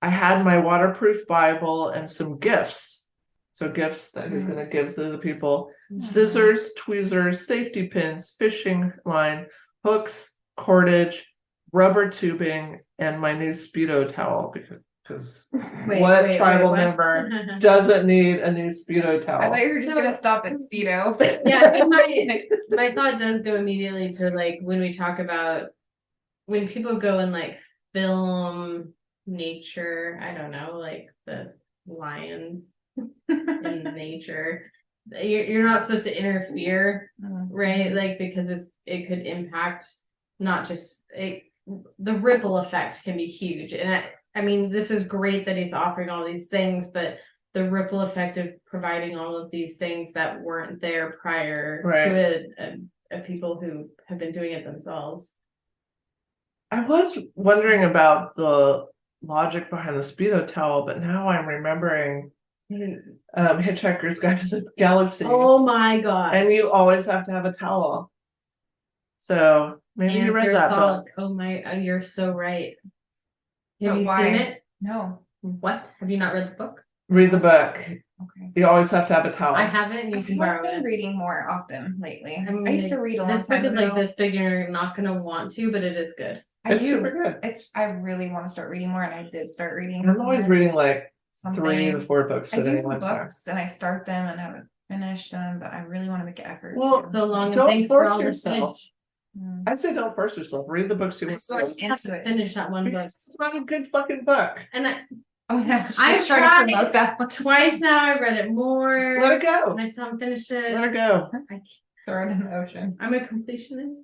S1: I had my waterproof Bible and some gifts. So gifts that he's going to give to the people. Scissors, tweezers, safety pins, fishing line, hooks, cordage, rubber tubing, and my new Speedo towel because what tribal member doesn't need a new Speedo towel?
S3: I thought you were just gonna stop at Speedo.
S2: Yeah, my thought does go immediately to, like, when we talk about when people go and like film nature, I don't know, like the lions in nature. You're not supposed to interfere, right? Like, because it could impact not just the ripple effect can be huge. And I mean, this is great that he's offering all these things, but the ripple effect of providing all of these things that weren't there prior to a people who have been doing it themselves.
S1: I was wondering about the logic behind the Speedo towel, but now I'm remembering Hitchhiker's Guide to the Galaxy.
S2: Oh my god.
S1: And you always have to have a towel. So maybe you read that book.
S2: Oh my, you're so right. Have
S3: But
S2: you
S3: why?
S2: seen it?
S3: No.
S2: What? Have you not read the book?
S1: Read the book.
S3: Okay.
S1: You always have to have a towel.
S2: I haven't. You can
S3: I've
S2: borrow
S3: been
S2: it.
S3: reading more often lately.
S2: I mean,
S3: I used to read a long
S2: this book
S3: time
S2: is
S3: ago.
S2: like this big, and you're not gonna want to, but it is good.
S1: It's super good.
S3: I really want to start reading more, and I did start reading.
S1: I'm always reading like
S3: something.
S1: 3 to 4 books
S3: I
S1: at
S3: do
S1: any
S3: have
S1: one time.
S3: books, and I start them and haven't finished them, but I really want to make an effort.
S1: Well,
S3: to.
S2: So long, and
S1: Don't
S2: thanks for
S1: force
S2: all the
S1: yourself.
S2: finish.
S3: Mm.
S1: I say don't force yourself. Read the books you want
S3: So
S1: to.
S3: I into it.
S2: Finish that one book.
S1: Because it's not a good fucking book.
S2: And
S3: Oh yeah,
S2: I've
S3: I'm trying to
S2: tried
S3: promote that one.
S2: twice now. I read it more.
S1: Let it go.
S2: And I still haven't finished it.
S1: Let it go.
S3: Throw it in the ocean.
S2: I'm a completionist.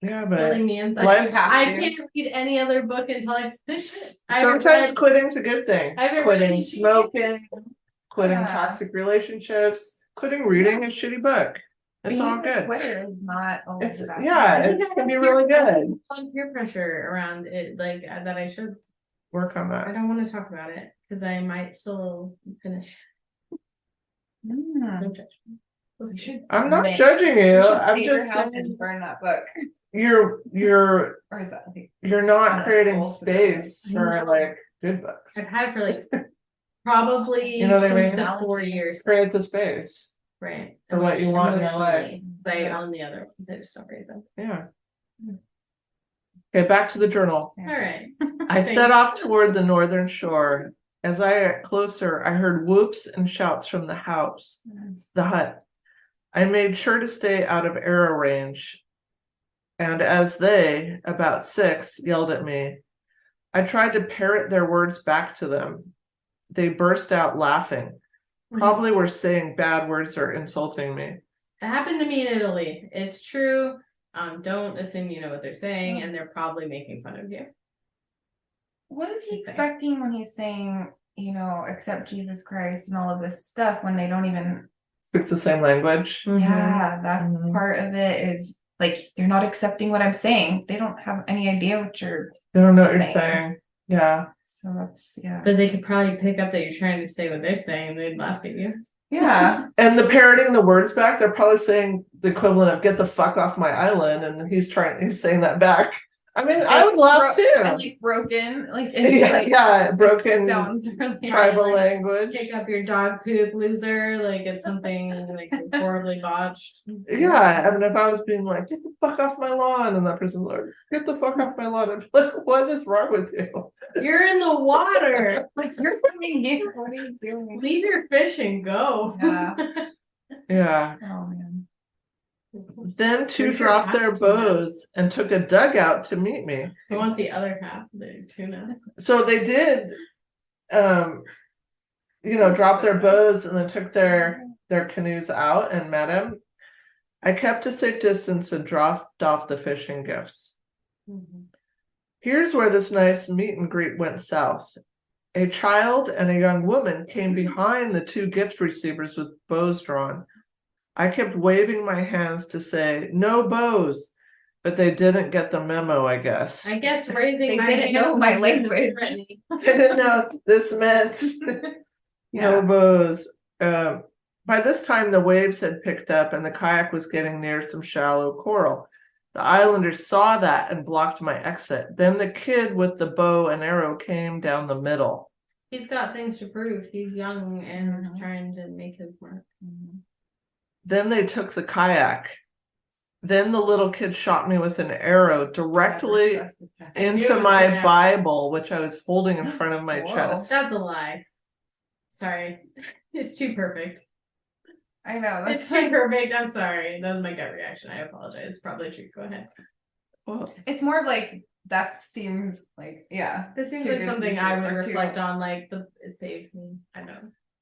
S1: Yeah, but
S2: Filling me inside.
S1: life
S2: I can't read any other book until I finish it.
S1: sometimes quitting's a good thing.
S2: I haven't
S1: Quitting
S2: read
S1: smoking, quitting
S3: Yeah.
S1: toxic relationships, quitting reading a shitty book. It's
S3: Being
S1: all
S3: a
S1: good.
S3: quitter is not always
S1: It's
S3: bad.
S1: it can be really good.
S2: On peer pressure around it, like that I should.
S1: Work on
S2: I
S1: that.
S2: don't want to talk about it because I might still finish.
S3: Mm.
S2: Don't judge me.
S3: We
S2: Listen.
S3: should
S1: I'm not
S3: burn it.
S1: judging
S3: We
S1: you.
S3: should
S1: I'm
S3: save your
S1: just
S3: house
S1: saying
S3: and burn that book.
S1: you're
S3: Or is that like
S1: you're not
S3: that's
S1: creating
S3: cool.
S1: space
S2: I
S1: for
S2: know.
S1: like good books.
S2: I've had it for like probably
S1: You know what I
S2: close
S1: mean?
S2: to 4 years.
S1: Create the space.
S2: Right.
S1: For what you want in your life.
S2: Emotionally, they
S3: Yeah.
S2: own the other ones. I just don't read them.
S1: Yeah. Okay, back to the journal.
S2: All right.
S1: I set off toward the northern shore. As I got closer, I heard whoops and shouts from the house, the hut. I made sure to stay out of arrow range. And as they, about 6, yelled at me, I tried to parrot their words back to them. They burst out laughing. Probably were saying bad words or insulting me.
S2: It happened to me in Italy. It's true. Don't assume you know what they're saying, and they're probably making fun of you.
S3: what is he
S2: Just saying.
S3: expecting when he's saying, accept Jesus Christ and all of this stuff when they don't even
S1: Speaks the same language.
S3: yeah, that
S1: Mhm.
S3: part of it is like they're not accepting what I'm saying. They don't have any idea what you're
S1: They don't know what you're
S3: Saying.
S1: saying. Yeah.
S3: so that's
S2: But they could probably pick up that you're trying to say what they're saying, and they'd laugh at you.
S3: yeah.
S1: And the parroting the words back, they're probably saying the equivalent of "get the fuck off my island," and he's saying that back. I mean, I would laugh too.
S3: And like broken, like
S1: Broken
S3: sounds really
S1: tribal
S2: like,
S1: language.
S2: Pick up your dog poop, loser. Like it's something like horribly botched.
S1: Yeah, I mean, if I was being like, "Get the fuck off my lawn," and that person's like, "Get the fuck off my lawn," I'd be like, "What is wrong with you?"
S2: You're in the water.
S3: like you're coming here. What are you doing?
S2: Leave your fish and go.
S3: Yeah.
S1: Yeah.
S3: Oh man.
S1: Then 2
S2: Where's your
S1: dropped their
S2: half tuna?
S1: bows and took a dugout to meet me.
S2: I want the other half of the tuna.
S1: So they did, drop their bows and then took their canoes out and met him. I kept a safe distance and dropped off the fishing gifts. Here's where this nice meet and greet went south. A child and a young woman came behind the 2 gift receivers with bows drawn. I kept waving my hands to say, "No bows," but they didn't get the memo, I guess.
S2: I guess raising
S3: They
S2: my
S3: didn't know
S2: hand
S3: my
S2: was
S3: language.
S2: threatening.
S1: They didn't know this meant no bows. By this time, the waves had picked up and the kayak was getting near some shallow coral. The islanders saw that and blocked my exit. Then the kid with the bow and arrow came down the middle.
S2: He's got things to prove. He's young and
S3: Mhm.
S2: trying to make his mark.
S1: Then they took the kayak. Then the little kid shot me with an arrow directly into my Bible, which I was holding in front of my
S3: Whoa.
S1: chest.
S2: That's a lie. Sorry. It's too perfect.
S3: I know.
S2: It's too perfect. I'm sorry. That was my gut reaction. I apologize. It's probably true. Go ahead.
S1: Well,
S3: It's more of like that seems like
S2: This seems
S3: Too
S2: like
S3: good to
S2: something
S3: be
S2: I
S3: true,
S2: would
S3: or too-
S2: reflect on, like it saved me. I know.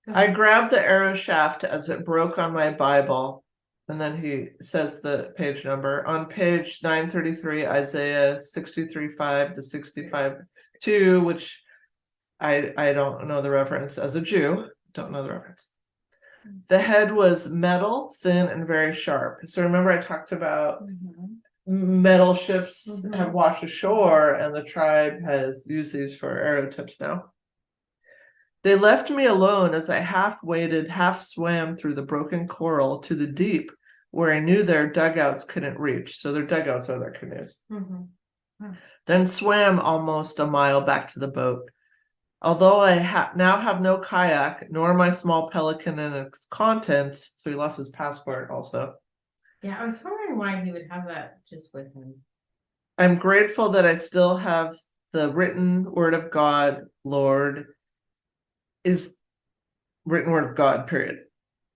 S2: Go
S1: I
S2: ahead.
S1: grabbed the arrow shaft as it broke on my Bible, and then he says the page number. On page 933, Isaiah 63:5 to 65:2, which I don't know the reference as a Jew. Don't know the reference. The head was metal, thin, and very sharp. So remember I talked about metal ships
S2: Mhm.
S1: have washed ashore, and the tribe has used these for arrow tips now. They left me alone as I half waded, half swam through the broken coral to the deep, where I knew their dugouts couldn't reach. So their dugouts are their canoes. Then swam almost a mile back to the boat. Although I now have no kayak, nor my small pelican and its contents, so he lost his passport also.
S2: Yeah, I was wondering why he would have that just with him.
S1: I'm grateful that I still have the written word of God, Lord, is written word of God, period.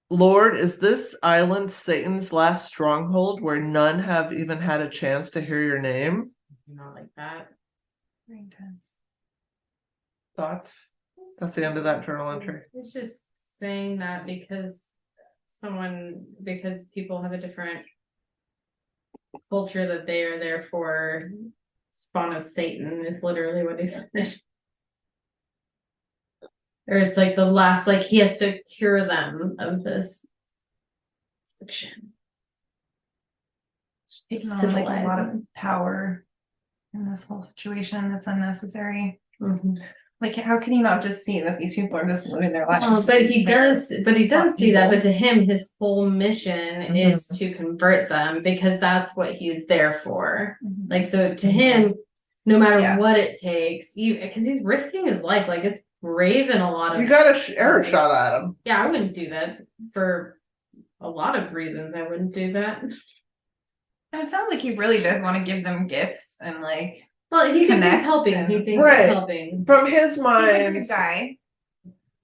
S1: Lord, is this island Satan's last stronghold where none have even had a chance to hear your name?
S2: Not like that.
S3: Very intense.
S1: Thoughts? That's the end of that journal entry.
S2: It's just saying that because people have a different culture that they are therefore spawn of Satan is literally what he said. Or it's like the last, like he has to cure them of this fiction.
S3: Taking on like a lot of power in this whole situation that's unnecessary. Like, how can you not just see that these people are just living their lives?
S2: Well, but he does see that. But to him, his whole mission is to convert them because that's what he's there for. Like, so to him, no matter what it takes, because he's risking his life. Like, it's brave in a lot of.
S1: You got a arrow shot at him.
S2: Yeah, I wouldn't do that for a lot of reasons. I wouldn't do that.
S3: And it sounds like he really does want to give them gifts and like.
S2: Well, he thinks he's helping. He thinks he's helping.
S1: From his mind,
S3: he's a good guy.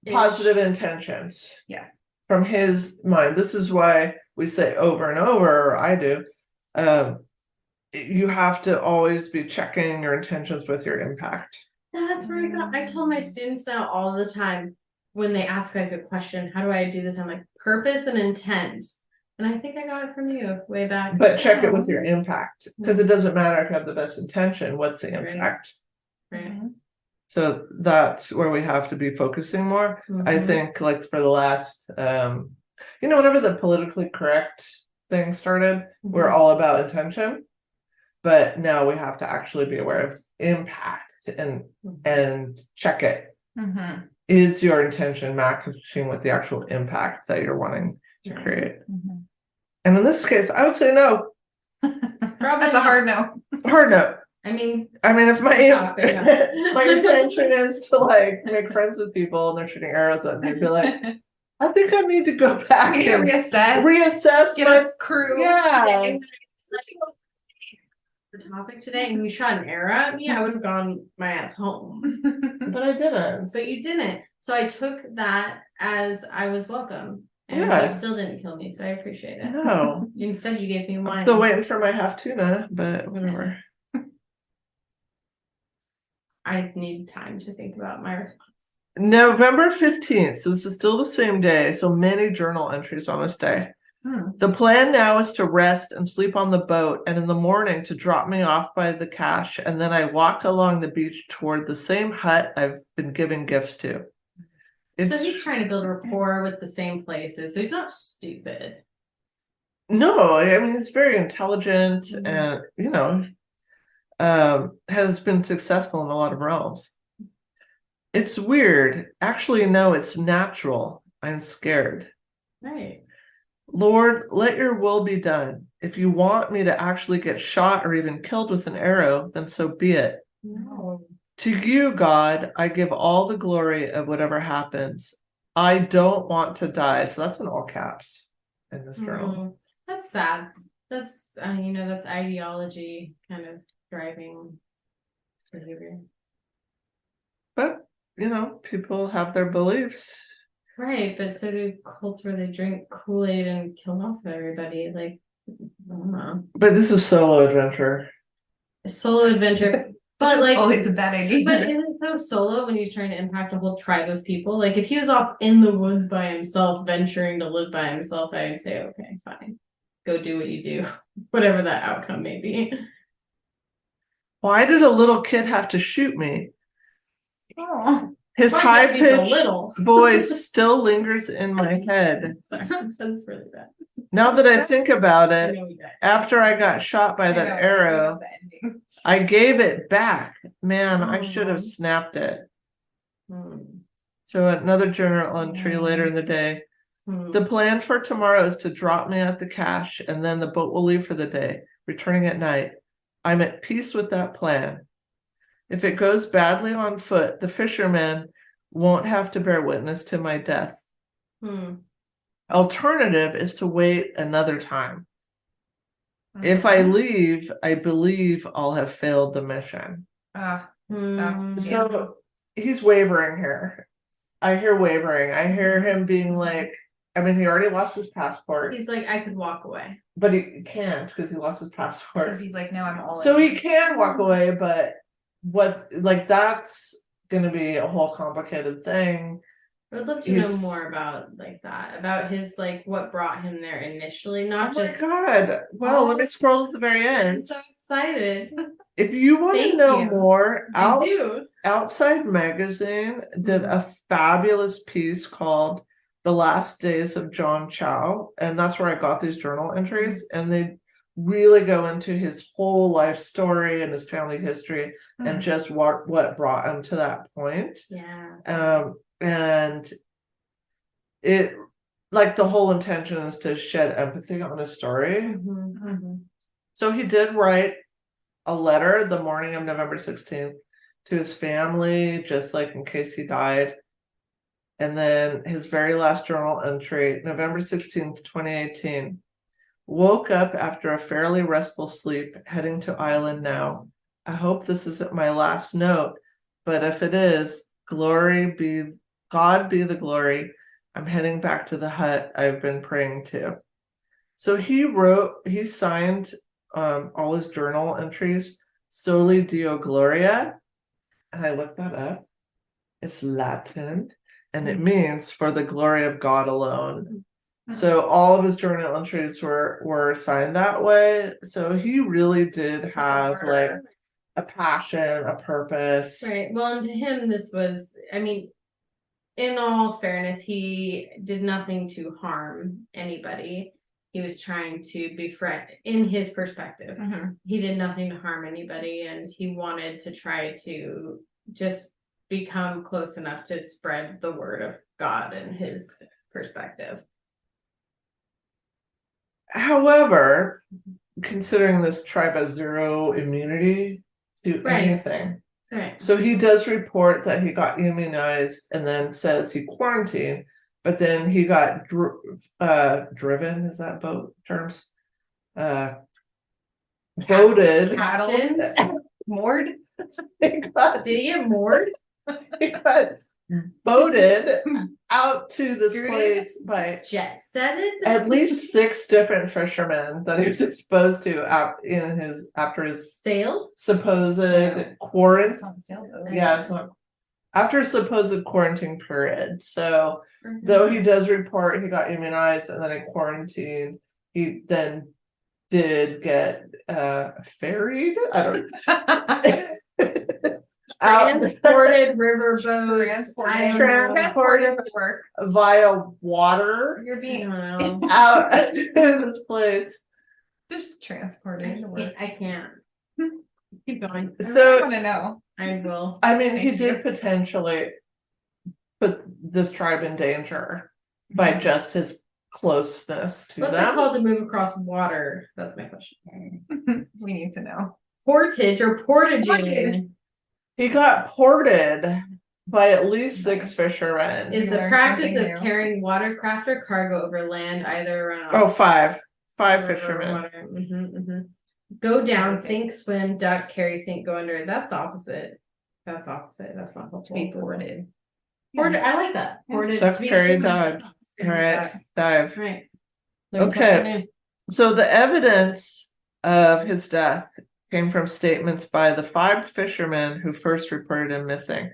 S1: Positive intentions.
S3: Yeah.
S1: From his mind. This is why we say over and over, or I do, you have to always be checking your intentions with your impact.
S2: That's where I tell my students now all the time when they ask like a question, how do I do this? I'm like, purpose and intent. And I think I got it from you way back.
S1: But check it with your impact, because it doesn't matter if you have the best intention. What's the impact?
S2: Right.
S1: So that's where we have to be focusing more. I think like for the last, whenever the politically correct thing started, we're all about intention. But now we have to actually be aware of impact and check it. Is your intention matching with the actual impact that you're wanting to create? And in this case, I would say no.
S2: Probably
S3: That's a hard no.
S1: Hard no.
S2: I mean,
S1: if my intention is to like make friends with people and they're shooting arrows at me, I'd be like, I think I need to go back and reassess
S3: get
S1: my
S3: a crew.
S1: Yeah.
S2: The topic today, and you shot an arrow at me, I would have gone my ass home.
S1: But I didn't.
S2: But you didn't. So I took that as I was welcome. And you still didn't kill me, so I appreciate it.
S1: No.
S2: Instead, you gave me wine.
S1: I'm still waiting for my half tuna, but whatever.
S2: I need time to think about my response.
S1: November 15th. So this is still the same day. So many journal entries on this day. The plan now is to rest and sleep on the boat, and in the morning to drop me off by the cache, and then I walk along the beach toward the same hut I've been giving gifts to.
S2: So he's trying to build rapport with the same places, so he's not stupid.
S1: No, I mean he's very intelligent and has been successful in a lot of realms. It's weird. Actually, no, it's natural. I'm scared.
S2: Right.
S1: Lord, let your will be done. If you want me to actually get shot or even killed with an arrow, then so be it.
S2: No.
S1: To you, God, I give all the glory of whatever happens. I don't want to die. So that's in all caps in this journal.
S2: That's sad. That's that's ideology kind of driving behavior.
S1: But people have their beliefs.
S2: Right, but so do cults where they drink Kool-Aid and kill off everybody. Like, I don't know.
S1: But this is solo adventure.
S2: A solo adventure. But like
S3: always a bad idea.
S2: But isn't it so solo when he's trying to impact a whole tribe of people? Like if he was off in the woods by himself, venturing to live by himself, I would say, okay, fine. Go do what you do, whatever that outcome may be.
S1: Why did a little kid have to shoot me?
S3: Oh.
S1: His high-pitched voice still lingers in my head.
S2: Sorry, that's really bad.
S1: Now that I think about it, after I got shot by that arrow, I gave it back. Man, I should have snapped it. So another journal entry later in the day. The plan for tomorrow is to drop me at the cache, and then the boat will leave for the day, returning at night. I'm at peace with that plan. If it goes badly on foot, the fishermen won't have to bear witness to my death. Alternative is to wait another time. If I leave, I believe I'll have failed the mission. So he's wavering here. I hear wavering. I hear him being like, I mean, he already lost his passport.
S2: He's like, I could walk away.
S1: But he can't because he lost his passport.
S3: Because he's like, no, I'm all
S1: So
S3: in.
S1: he can walk away, but what, like, that's gonna be a whole complicated thing.
S2: I would love to know more about like that, about his like what brought him there initially, not just.
S1: Oh my God! Well, let me scroll to the very
S2: I'm
S1: end.
S2: so excited.
S1: If you want to know more,
S2: I do.
S1: Outside Magazine did a fabulous piece called "The Last Days of John Chau," and that's where I got these journal entries, and they really go into his whole life story and his family history and just what brought him to that point.
S2: Yeah.
S1: And it, like, the whole intention is to shed empathy on his story. So he did write a letter the morning of November 16th to his family, just like in case he died. And then his very last journal entry, November 16th, 2018. Woke up after a fairly restful sleep, heading to island now. I hope this isn't my last note, but if it is, God be the glory. I'm heading back to the hut I've been praying to. So he signed all his journal entries, Soli Deo Gloria. And I looked that up. It's Latin, and it means for the glory of God alone. So all of his journal entries were signed that way. So he really did have like a passion, a purpose.
S2: Right. Well, and to him, this was, I mean, in all fairness, he did nothing to harm anybody. He was trying to befriend, in his perspective. He did nothing to harm anybody, and he wanted to try to just become close enough to spread the word of God in his perspective.
S1: However, considering this tribe has zero immunity to anything.
S2: Right.
S1: So he does report that he got immunized and then says he quarantined, but then he got driven, is that boat terms? Boated.
S3: Moored?
S2: Did he get moored?
S1: He got boated out to this place by
S2: jet setted
S1: at least 6 different fishermen that he was exposed to after his
S2: sailed
S1: supposed quarantine. Yeah, it's not after a supposed quarantine period. So though he does report he got immunized and then in quarantine, he then did get ferried. I don't know.
S2: Transported riverboats.
S1: Transported via water.
S3: You're being
S1: out to this place.
S3: just transported.
S2: I can't. Keep going.
S1: So
S3: I want to know.
S2: I will.
S1: I mean, he did potentially put this tribe in danger by just his closeness to
S2: What's
S1: them.
S2: it called to move across water? That's my question.
S3: We need to know.
S2: Portage or portaging.
S1: He got ported by at least 6 fishermen.
S2: Is
S3: You
S2: the
S3: learned
S2: practice
S3: something
S2: of
S3: new.
S2: carrying watercraft or cargo over land, either around.
S1: Oh, 5
S2: river,
S1: fishermen.
S2: water. Go down, sink, swim, duck, carry, sink, go under. That's opposite. That's opposite. That's not helpful.
S3: To be ported.
S2: Ported. I like that. Ported.
S1: Duck,
S2: to be
S1: carry,
S2: ported.
S1: dive. All right, dive.
S2: Right. Learn
S1: Okay.
S2: something new.
S1: So the evidence of his death came from statements by the 5 fishermen who first reported him missing.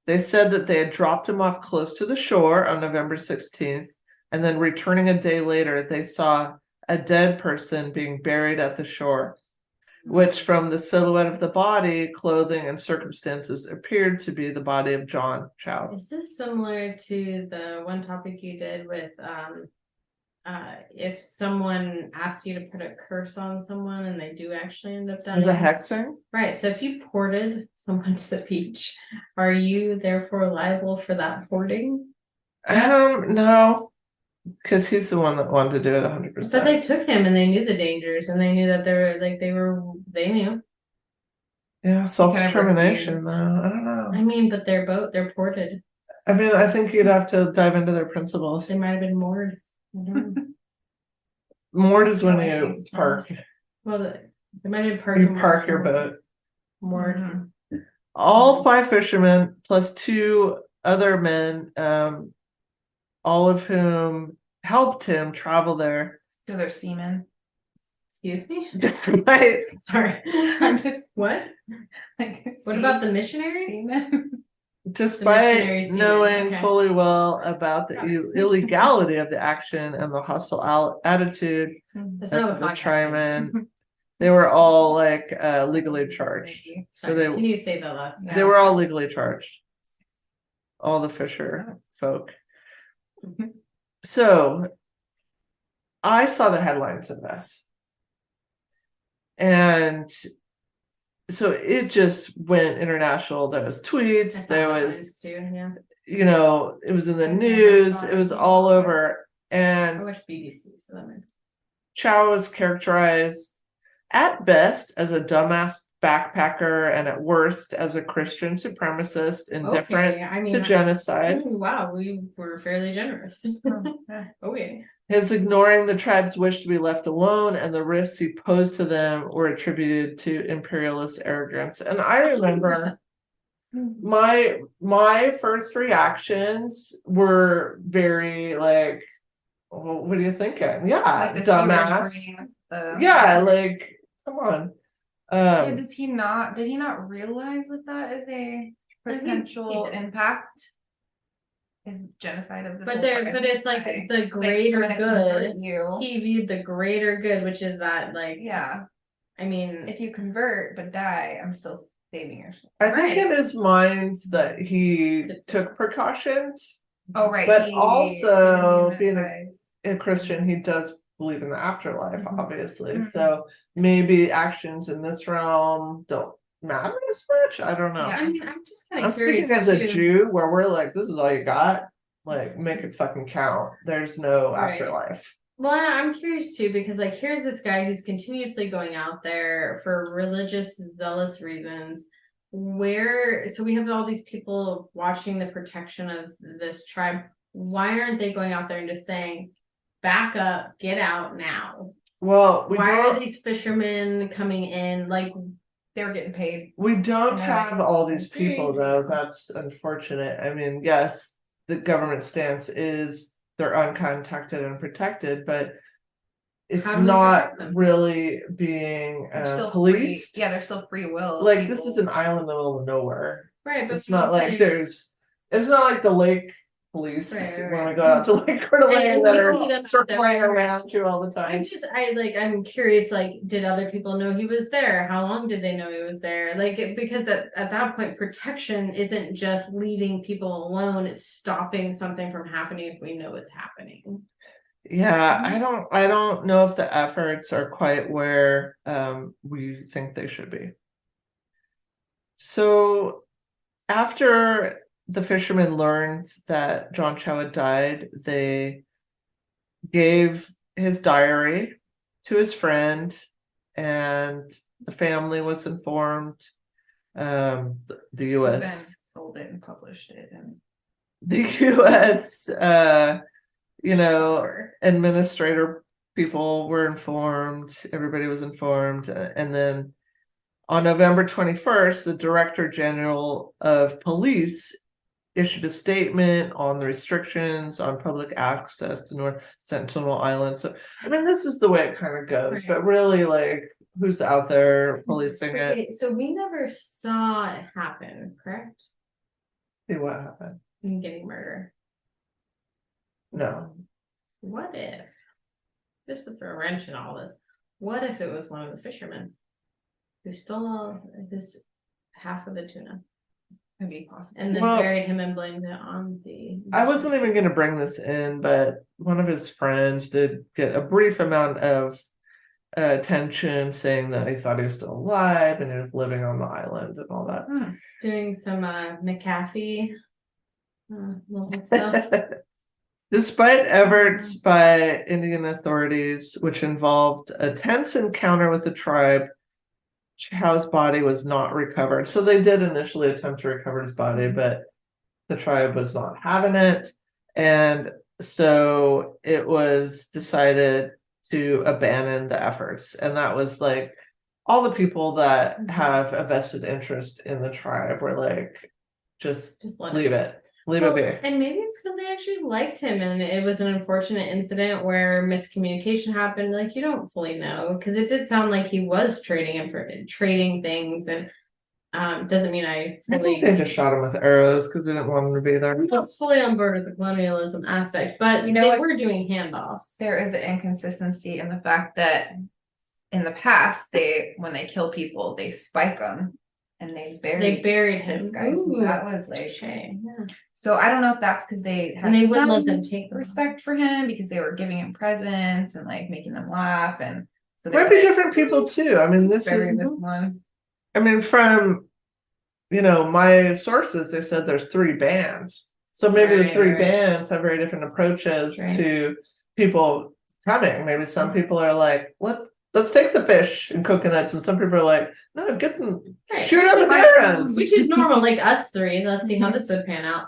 S1: They said that they had dropped him off close to the shore on November 16th, and then returning a day later, they saw a dead person being buried at the shore, which from the silhouette of the body, clothing, and circumstances appeared to be the body of John Chau.
S2: Is this similar to the one topic you did with if someone asks you to put a curse on someone and they do actually end up
S1: The
S2: dying.
S1: hexing?
S2: Right. So if you ported someone to the beach, are you therefore liable for that porting? Jeff?
S1: No, because he's the one that wanted to do it 100%.
S2: But they took him and they knew the dangers and they knew that they knew.
S1: Yeah, self-determination though. I don't
S2: I
S1: know.
S2: mean, but they're ported.
S1: I mean, I think you'd have to dive into their principles.
S2: They might have been moored. I don't know.
S1: Moored is when
S3: Yeah,
S1: you park.
S2: Well, they might have parked.
S1: You park your boat.
S2: Moored.
S3: Mm-hmm.
S1: All 5 fishermen plus 2 other men, all of whom helped him travel there.
S3: So they're seamen.
S2: Excuse me.
S1: Right.
S2: Sorry. I'm just what?
S3: Like,
S2: What about the missionary?
S3: seamen?
S1: Despite
S2: missionary seamen,
S1: knowing
S2: okay.
S1: fully well about the illegality of the action and the hostile attitude
S2: That's
S1: of
S2: not
S1: the
S2: the podcast.
S1: Trimen, they were all like legally charged. So
S2: Sorry, can you say that last?
S1: they were all legally charged. All the fisher folk. So I saw the headlines of this. And so it just went international. There was tweets, there was,
S2: too, yeah.
S1: you know, it was in the
S3: I never
S1: news,
S3: saw
S1: it was
S3: anything
S1: all
S3: about it.
S1: over.
S2: I
S1: And
S2: watch BBC, so that makes
S1: Chau was characterized at best as a dumbass backpacker and at worst as a Christian supremacist indifferent
S2: okay, I mean,
S1: to genocide.
S2: Wow, we were fairly generous. Okay.
S1: His ignoring the tribe's wish to be left alone and the risks he posed to them were attributed to imperialist arrogance. And I remember my first reactions were very like, well, what are you thinking? Yeah,
S3: Like this
S1: dumbass.
S3: huge
S1: Yeah, like, come on.
S3: Yeah, did he not realize that is a potential
S2: did.
S3: impact? Is genocide of this
S2: But
S3: whole
S2: there,
S3: fucking
S2: but it's like
S3: thing.
S2: the
S3: Like,
S2: greater
S3: they're gonna
S2: good.
S3: convert you.
S2: He viewed the greater good, which is that, like,
S3: Yeah,
S2: I mean,
S3: if you convert but die, I'm still saving your soul.
S1: I think
S2: Right.
S1: in his mind that he
S2: Could say
S1: took precautions,
S3: Oh right,
S1: but
S3: he
S1: also being
S3: demonetized.
S1: a Christian, he does believe in the afterlife,
S3: Mhm.
S1: obviously.
S3: Mhm.
S1: So maybe actions in this realm don't matter as much. I don't know.
S3: Yeah.
S2: I mean, I'm just kind
S1: I'm
S2: of curious
S1: speaking as a
S2: too.
S1: Jew, where we're like, this is all you got. Like, make it fucking count. There's no
S2: Right.
S1: afterlife.
S2: Well, I'm curious too, because like here's this guy who's continuously going out there for religious, zealous reasons. So we have all these people watching the protection of this tribe. Why aren't they going out there and just saying, back up, get out now?
S1: Well,
S2: Why are these fishermen coming in? Like,
S3: They were getting paid.
S1: we don't
S3: Yeah.
S1: have all these people though. That's unfortunate. I mean, yes, the government stance is they're uncontacted and protected, but it's
S2: How do we
S1: not
S2: protect them?
S1: really being
S3: They're still
S1: policed.
S3: free. Yeah, they're still free will.
S1: Like this is an island in the middle of nowhere.
S2: right, but
S1: It's not
S2: people
S1: like
S2: say-
S1: it's not like the lake police
S2: Right,
S1: when we
S2: right.
S1: go out to Lake Coeur d'Alene
S2: And
S1: that
S2: we
S1: are
S2: see them out
S1: circling
S2: there.
S1: around you all the time.
S2: I'm curious, like, did other people know he was there? How long did they know he was there? Like, because at that point, protection isn't just leaving people alone, it's stopping something from happening if we know it's happening.
S1: Yeah, I don't know if the efforts are quite where we think they should be. So after the fishermen learned that John Chau had died, they gave his diary to his friend, and the family was informed. The
S3: Then
S1: US
S3: sold it and published it, and
S1: the US you know, administrator people were informed, everybody was informed, and then on November 21st, the Director General of Police issued a statement on the restrictions on public access to North Sentinal Island. So, I mean, this is the way it kind of goes,
S2: Right.
S1: but really, like, who's out there policing it?
S2: Okay, so we never saw it happen, correct?
S1: See what happened.
S2: In getting murder.
S1: No.
S2: What if, just to throw a wrench in all this, what if it was one of the fishermen who stole this half of the tuna?
S3: Could be possible.
S2: and then
S1: Well-
S2: buried him and blamed it on the.
S1: I wasn't even going to bring this in, but one of his friends did get a brief amount of attention, saying that he thought he was still alive and he was living on the island and all that.
S2: Doing some McAfee little stuff.
S1: Despite efforts by Indian authorities, which involved a tense encounter with the tribe, Chau's body was not recovered. So they did initially attempt to recover his body, but the tribe was not having it. And so it was decided to abandon the efforts. And that was like all the people that have a vested interest in the tribe were like, just
S2: let
S1: leave it. Leave
S2: Well,
S1: it be.
S2: and maybe it's because they actually liked him and it was an unfortunate incident where miscommunication happened. Like, you don't fully know, because it did sound like he was trading things, and doesn't mean I
S1: I think they just shot him with arrows because they didn't want him to be there.
S2: I'm not fully on board with the colonialism aspect, but
S3: You know
S2: they
S3: what?
S2: were doing handoffs.
S3: There is an inconsistency in the fact that in the past, when they kill people, they spike them and they
S2: Buried him.
S3: this guy. So
S2: Ooh,
S3: that was like,
S2: touche, yeah.
S3: so I don't know if that's because they had
S2: And they wouldn't let
S3: some
S2: them take them.
S3: respect for him because they were giving him presents and like making them laugh, and so they
S1: Might
S3: were
S1: be
S3: like,
S1: different people too. I mean, this
S3: bury
S1: is,
S3: this one.
S1: I mean, from, my sources, they said there's 3 bands. So maybe the
S2: Right,
S1: 3
S2: right.
S1: bands have very different approaches
S2: Right.
S1: to people coming. Maybe some
S2: Mhm.
S1: people are like, let's take the fish and coconuts. And some people are like, no, get them,
S2: Right.
S1: shoot them with arrows.
S2: Which is normal, like us 3. Let's see how this would pan out.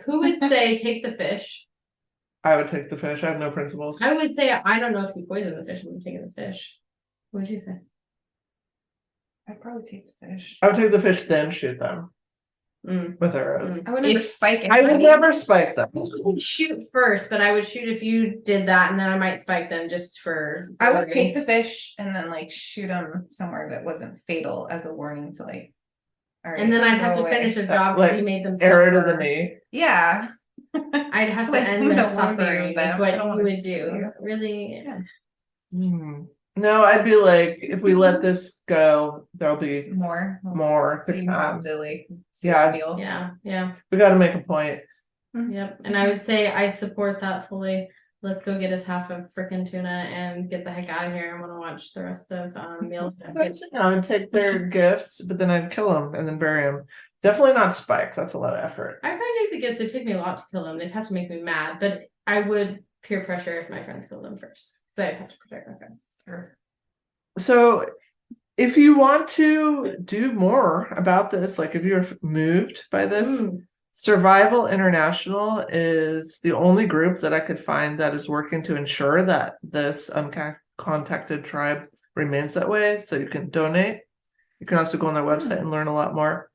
S2: Who would say take the fish?
S1: I would take the fish. I have no principles.
S2: I would say I don't know if you poison the fish. I'm taking the fish. What would you say?
S3: I'd probably take the fish.
S1: I would take the fish, then shoot them
S2: Mm,
S1: with arrows.
S2: mm.
S3: I would never
S2: If-
S3: spike it.
S1: I would never spike them.
S2: I would shoot first, but I would shoot if you did that, and then I might spike them just for.
S3: I would take the fish and then like shoot him somewhere that wasn't fatal as a warning to like. all right,
S2: And then I'd have
S3: go
S2: to
S3: away.
S2: finish a job
S1: Like,
S2: because you made them
S1: Arrow to the
S2: suffer.
S1: knee.
S3: Yeah.
S2: I'd have to
S3: Like,
S2: end
S3: I'm
S2: their
S3: gonna wound you,
S2: suffering.
S3: but
S2: Is
S3: I
S2: what
S3: don't
S2: you
S3: wanna
S2: would
S3: do
S2: do.
S3: that.
S2: Really.
S1: Hmm. No, I'd be like, if we let this go, there'll be
S3: More.
S1: more
S3: So
S1: to
S3: you have
S1: come.
S3: to like.
S1: Yeah,
S3: feel.
S2: Yeah. Yeah.
S1: We got to make a point.
S2: Yep. And I would say I support that fully. Let's go get us half a freaking tuna and get the heck out of here. I want to watch the rest of meal.
S1: I would take their gifts, but then I'd kill them and then bury them. Definitely not spike. That's a lot of effort.
S2: I probably take the gifts. It'd take me a lot to kill them. They'd have to make me mad, but I would peer pressure if my friends killed them first. So I'd have to protect my friends.
S3: Sure.
S1: So, if you want to do more about this, like if you're moved by this,
S2: Mm.
S1: Survival International is the only group that I could find that is working to ensure that this uncontacted tribe remains that way. So you can donate. You can also go on their website and learn a lot more.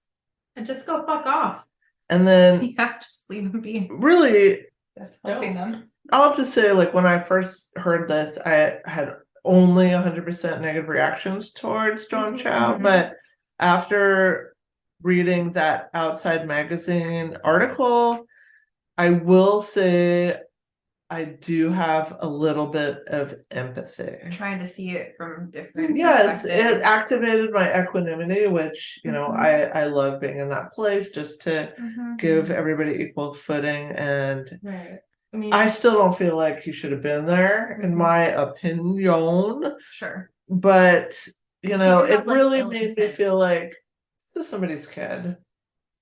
S2: And just go fuck off.
S1: And then,
S3: Yeah, just leave them be.
S1: really,
S3: Just helping them.
S1: I'll just say, like, when I first heard this, I had only 100% negative reactions towards John Chau,
S3: Mhm.
S1: but after reading that Outside Magazine article, I will say I do have a little bit of empathy.
S3: Trying to see it from different.
S1: Yes, it
S3: perspectives.
S1: activated my equanimity, which,
S3: Mhm.
S1: I love being in that place just to
S3: Mhm.
S1: give everybody equal footing. And
S2: Right. I mean,
S1: I still don't feel like he should have been there, in
S2: Mhm.
S1: my opinion.
S3: Sure.
S1: But,
S2: He did have,
S1: it
S2: like,
S1: really
S2: ill
S1: made me
S2: intent.
S1: feel like this is somebody's kid,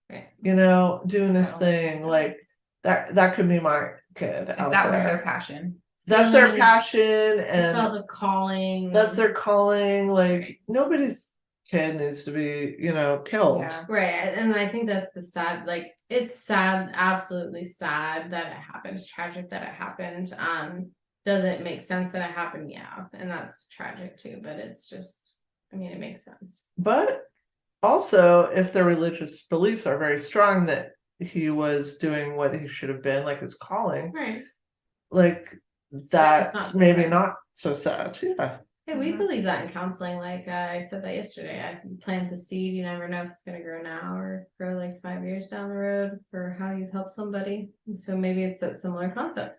S2: right.
S1: doing this
S3: Oh.
S1: thing. Like that could be my kid
S3: If
S1: out
S3: that was
S1: there.
S3: their passion.
S1: That's their
S2: Feeling-
S1: passion,
S2: I
S1: and
S2: felt a calling.
S1: that's their calling. Like nobody's kid needs to be, killed.
S3: Yeah.
S2: Right. And I think that's the sad, like, it's sad, absolutely sad that it happened. It's tragic that it happened. Does it make sense that it happened? Yeah. And that's tragic too, but it's just, it makes sense.
S1: But also, if their religious beliefs are very strong that he was doing what he should have been, like his calling,
S2: Right.
S1: like
S2: not
S1: that's
S2: so
S1: maybe
S2: sad.
S1: not so sad. Yeah.
S2: Hey, we
S3: Mhm.
S2: believe that in counseling. Like I said that yesterday. I plant the seed. You never know if it's going to grow now or grow like 5 years down the road for how you help somebody. So maybe it's a similar concept.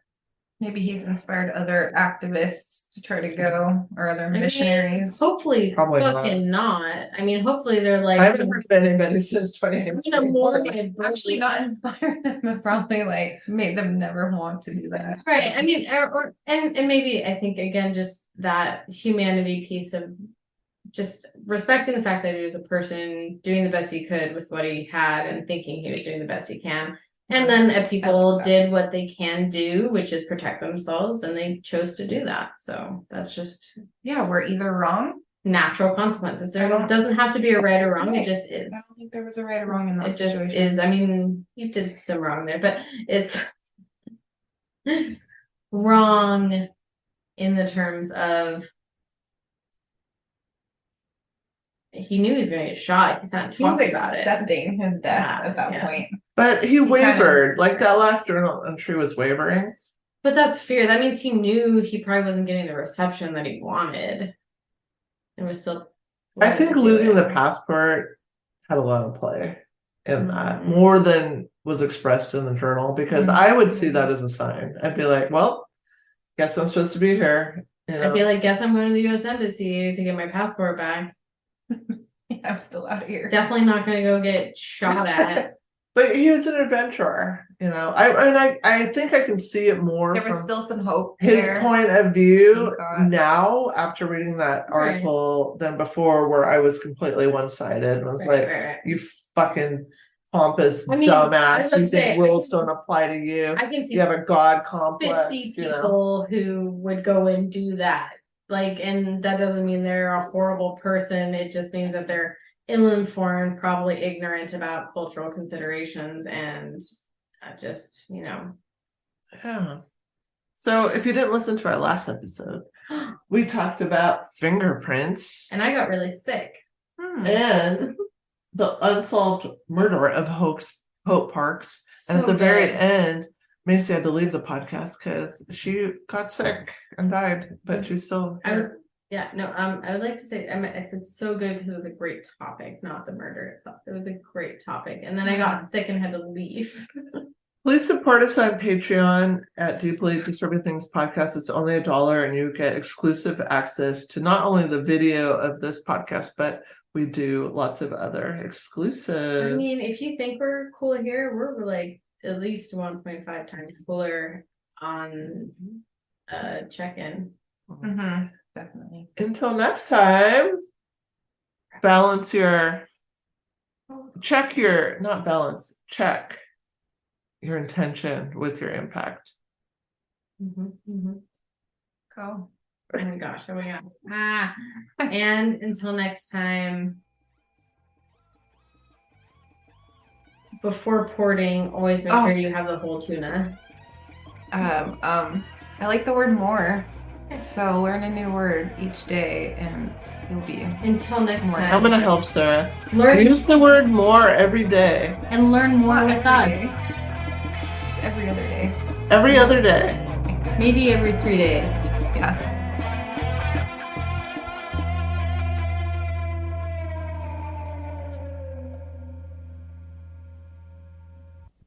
S3: Maybe he's inspired other activists to try to go, or other
S2: mean,
S3: missionaries.
S2: Hopefully,
S1: Probably not.
S2: fucking not. I mean, hopefully they're
S1: I
S2: like,
S1: haven't heard of anybody since 2018.
S2: in a morning,
S3: Actually, not inspired them, but probably like made them never want to do that.
S2: right? I mean, and maybe I think again, just that humanity piece of just respecting the fact that he was a person doing the best he could with what he had and thinking he was doing the best he can. And then if people did what they can do, which is protect themselves, and they chose to do that. So that's just
S3: Yeah, we're either wrong.
S2: natural consequences. There
S3: I don't-
S2: doesn't have to be a right or wrong. It
S3: Right.
S2: just is.
S3: I don't think there was a right or wrong in that
S2: It just
S3: situation.
S2: is. I mean, you did some wrong there, but it's wrong in the terms of he knew he was going to get shot. He's not
S3: He was
S2: talking about it.
S3: accepting his death
S2: Yeah,
S3: at that
S2: yeah.
S3: point.
S1: But he
S3: kind of-
S1: wavered. Like that last journal entry was wavering.
S2: But that's fear. That means he knew he probably wasn't getting the reception that he wanted. And was still.
S1: I think
S2: wanted to do
S1: losing
S2: it.
S1: the passport had a lot of play in that,
S2: Mhm.
S1: more than was expressed in the journal, because I would see that as a sign. I'd be like, well, guess I'm supposed to be here. You know?
S2: I'd be like, guess I'm going to the US Embassy to get my passport back.
S3: I'm still out here.
S2: Definitely not going to go get shot at.
S1: But he was an adventurer, you know. I think I can see it more
S3: There was
S1: from
S3: still some hope
S1: his
S3: there.
S1: point of view
S3: Thank God.
S1: now after reading that
S2: Right.
S1: article than before, where I was completely one-sided and was like,
S2: Right.
S1: you fucking pompous
S2: I mean, I was
S1: dumbass,
S2: gonna
S1: you
S2: say,
S1: think rules don't apply to you.
S2: I can see
S1: You have a god complex,
S2: 50
S1: you know.
S2: people who would go and do that. Like, and that doesn't mean they're a horrible person. It just means that they're ill-informed, probably ignorant about cultural considerations, and just, you know.
S1: Yeah. So if you didn't listen to our last episode, we talked about fingerprints
S2: And I got really sick.
S1: and the unsolved murder of Hope Parks. And at
S2: So
S1: the very
S2: good.
S1: end, Macy had to leave the podcast because she got sick and died, but she's still here.
S2: Yeah, no, I would like to say, I said so good because it was a great topic, not the murder itself. It was a great topic. And then I got sick and had to leave.
S1: Please support us on Patreon at Deeply Disturbing Things Podcast. It's only $1 and you get exclusive access to not only the video of this podcast, but we do lots of other exclusives.
S2: I mean, if you think we're cool here, we're like at least 1.5 times cooler on check-in.
S3: Mm-hmm. Definitely.
S1: Until next time, check your intention with your impact.
S3: Cool.
S2: Oh my gosh, oh my god. And until next time, before porting, always make
S3: Oh.
S2: sure you have the whole tuna.
S3: I like the word more. So learn a new word each day and you'll be
S2: Until next
S3: More.
S2: time,
S1: I'm gonna help Sarah.
S2: learn
S1: Use the word more every day.
S2: and learn more
S3: Not
S2: with
S3: every
S2: us.
S3: day. Just every other day.
S1: Every other day.
S2: Maybe every 3 days.
S3: Yeah.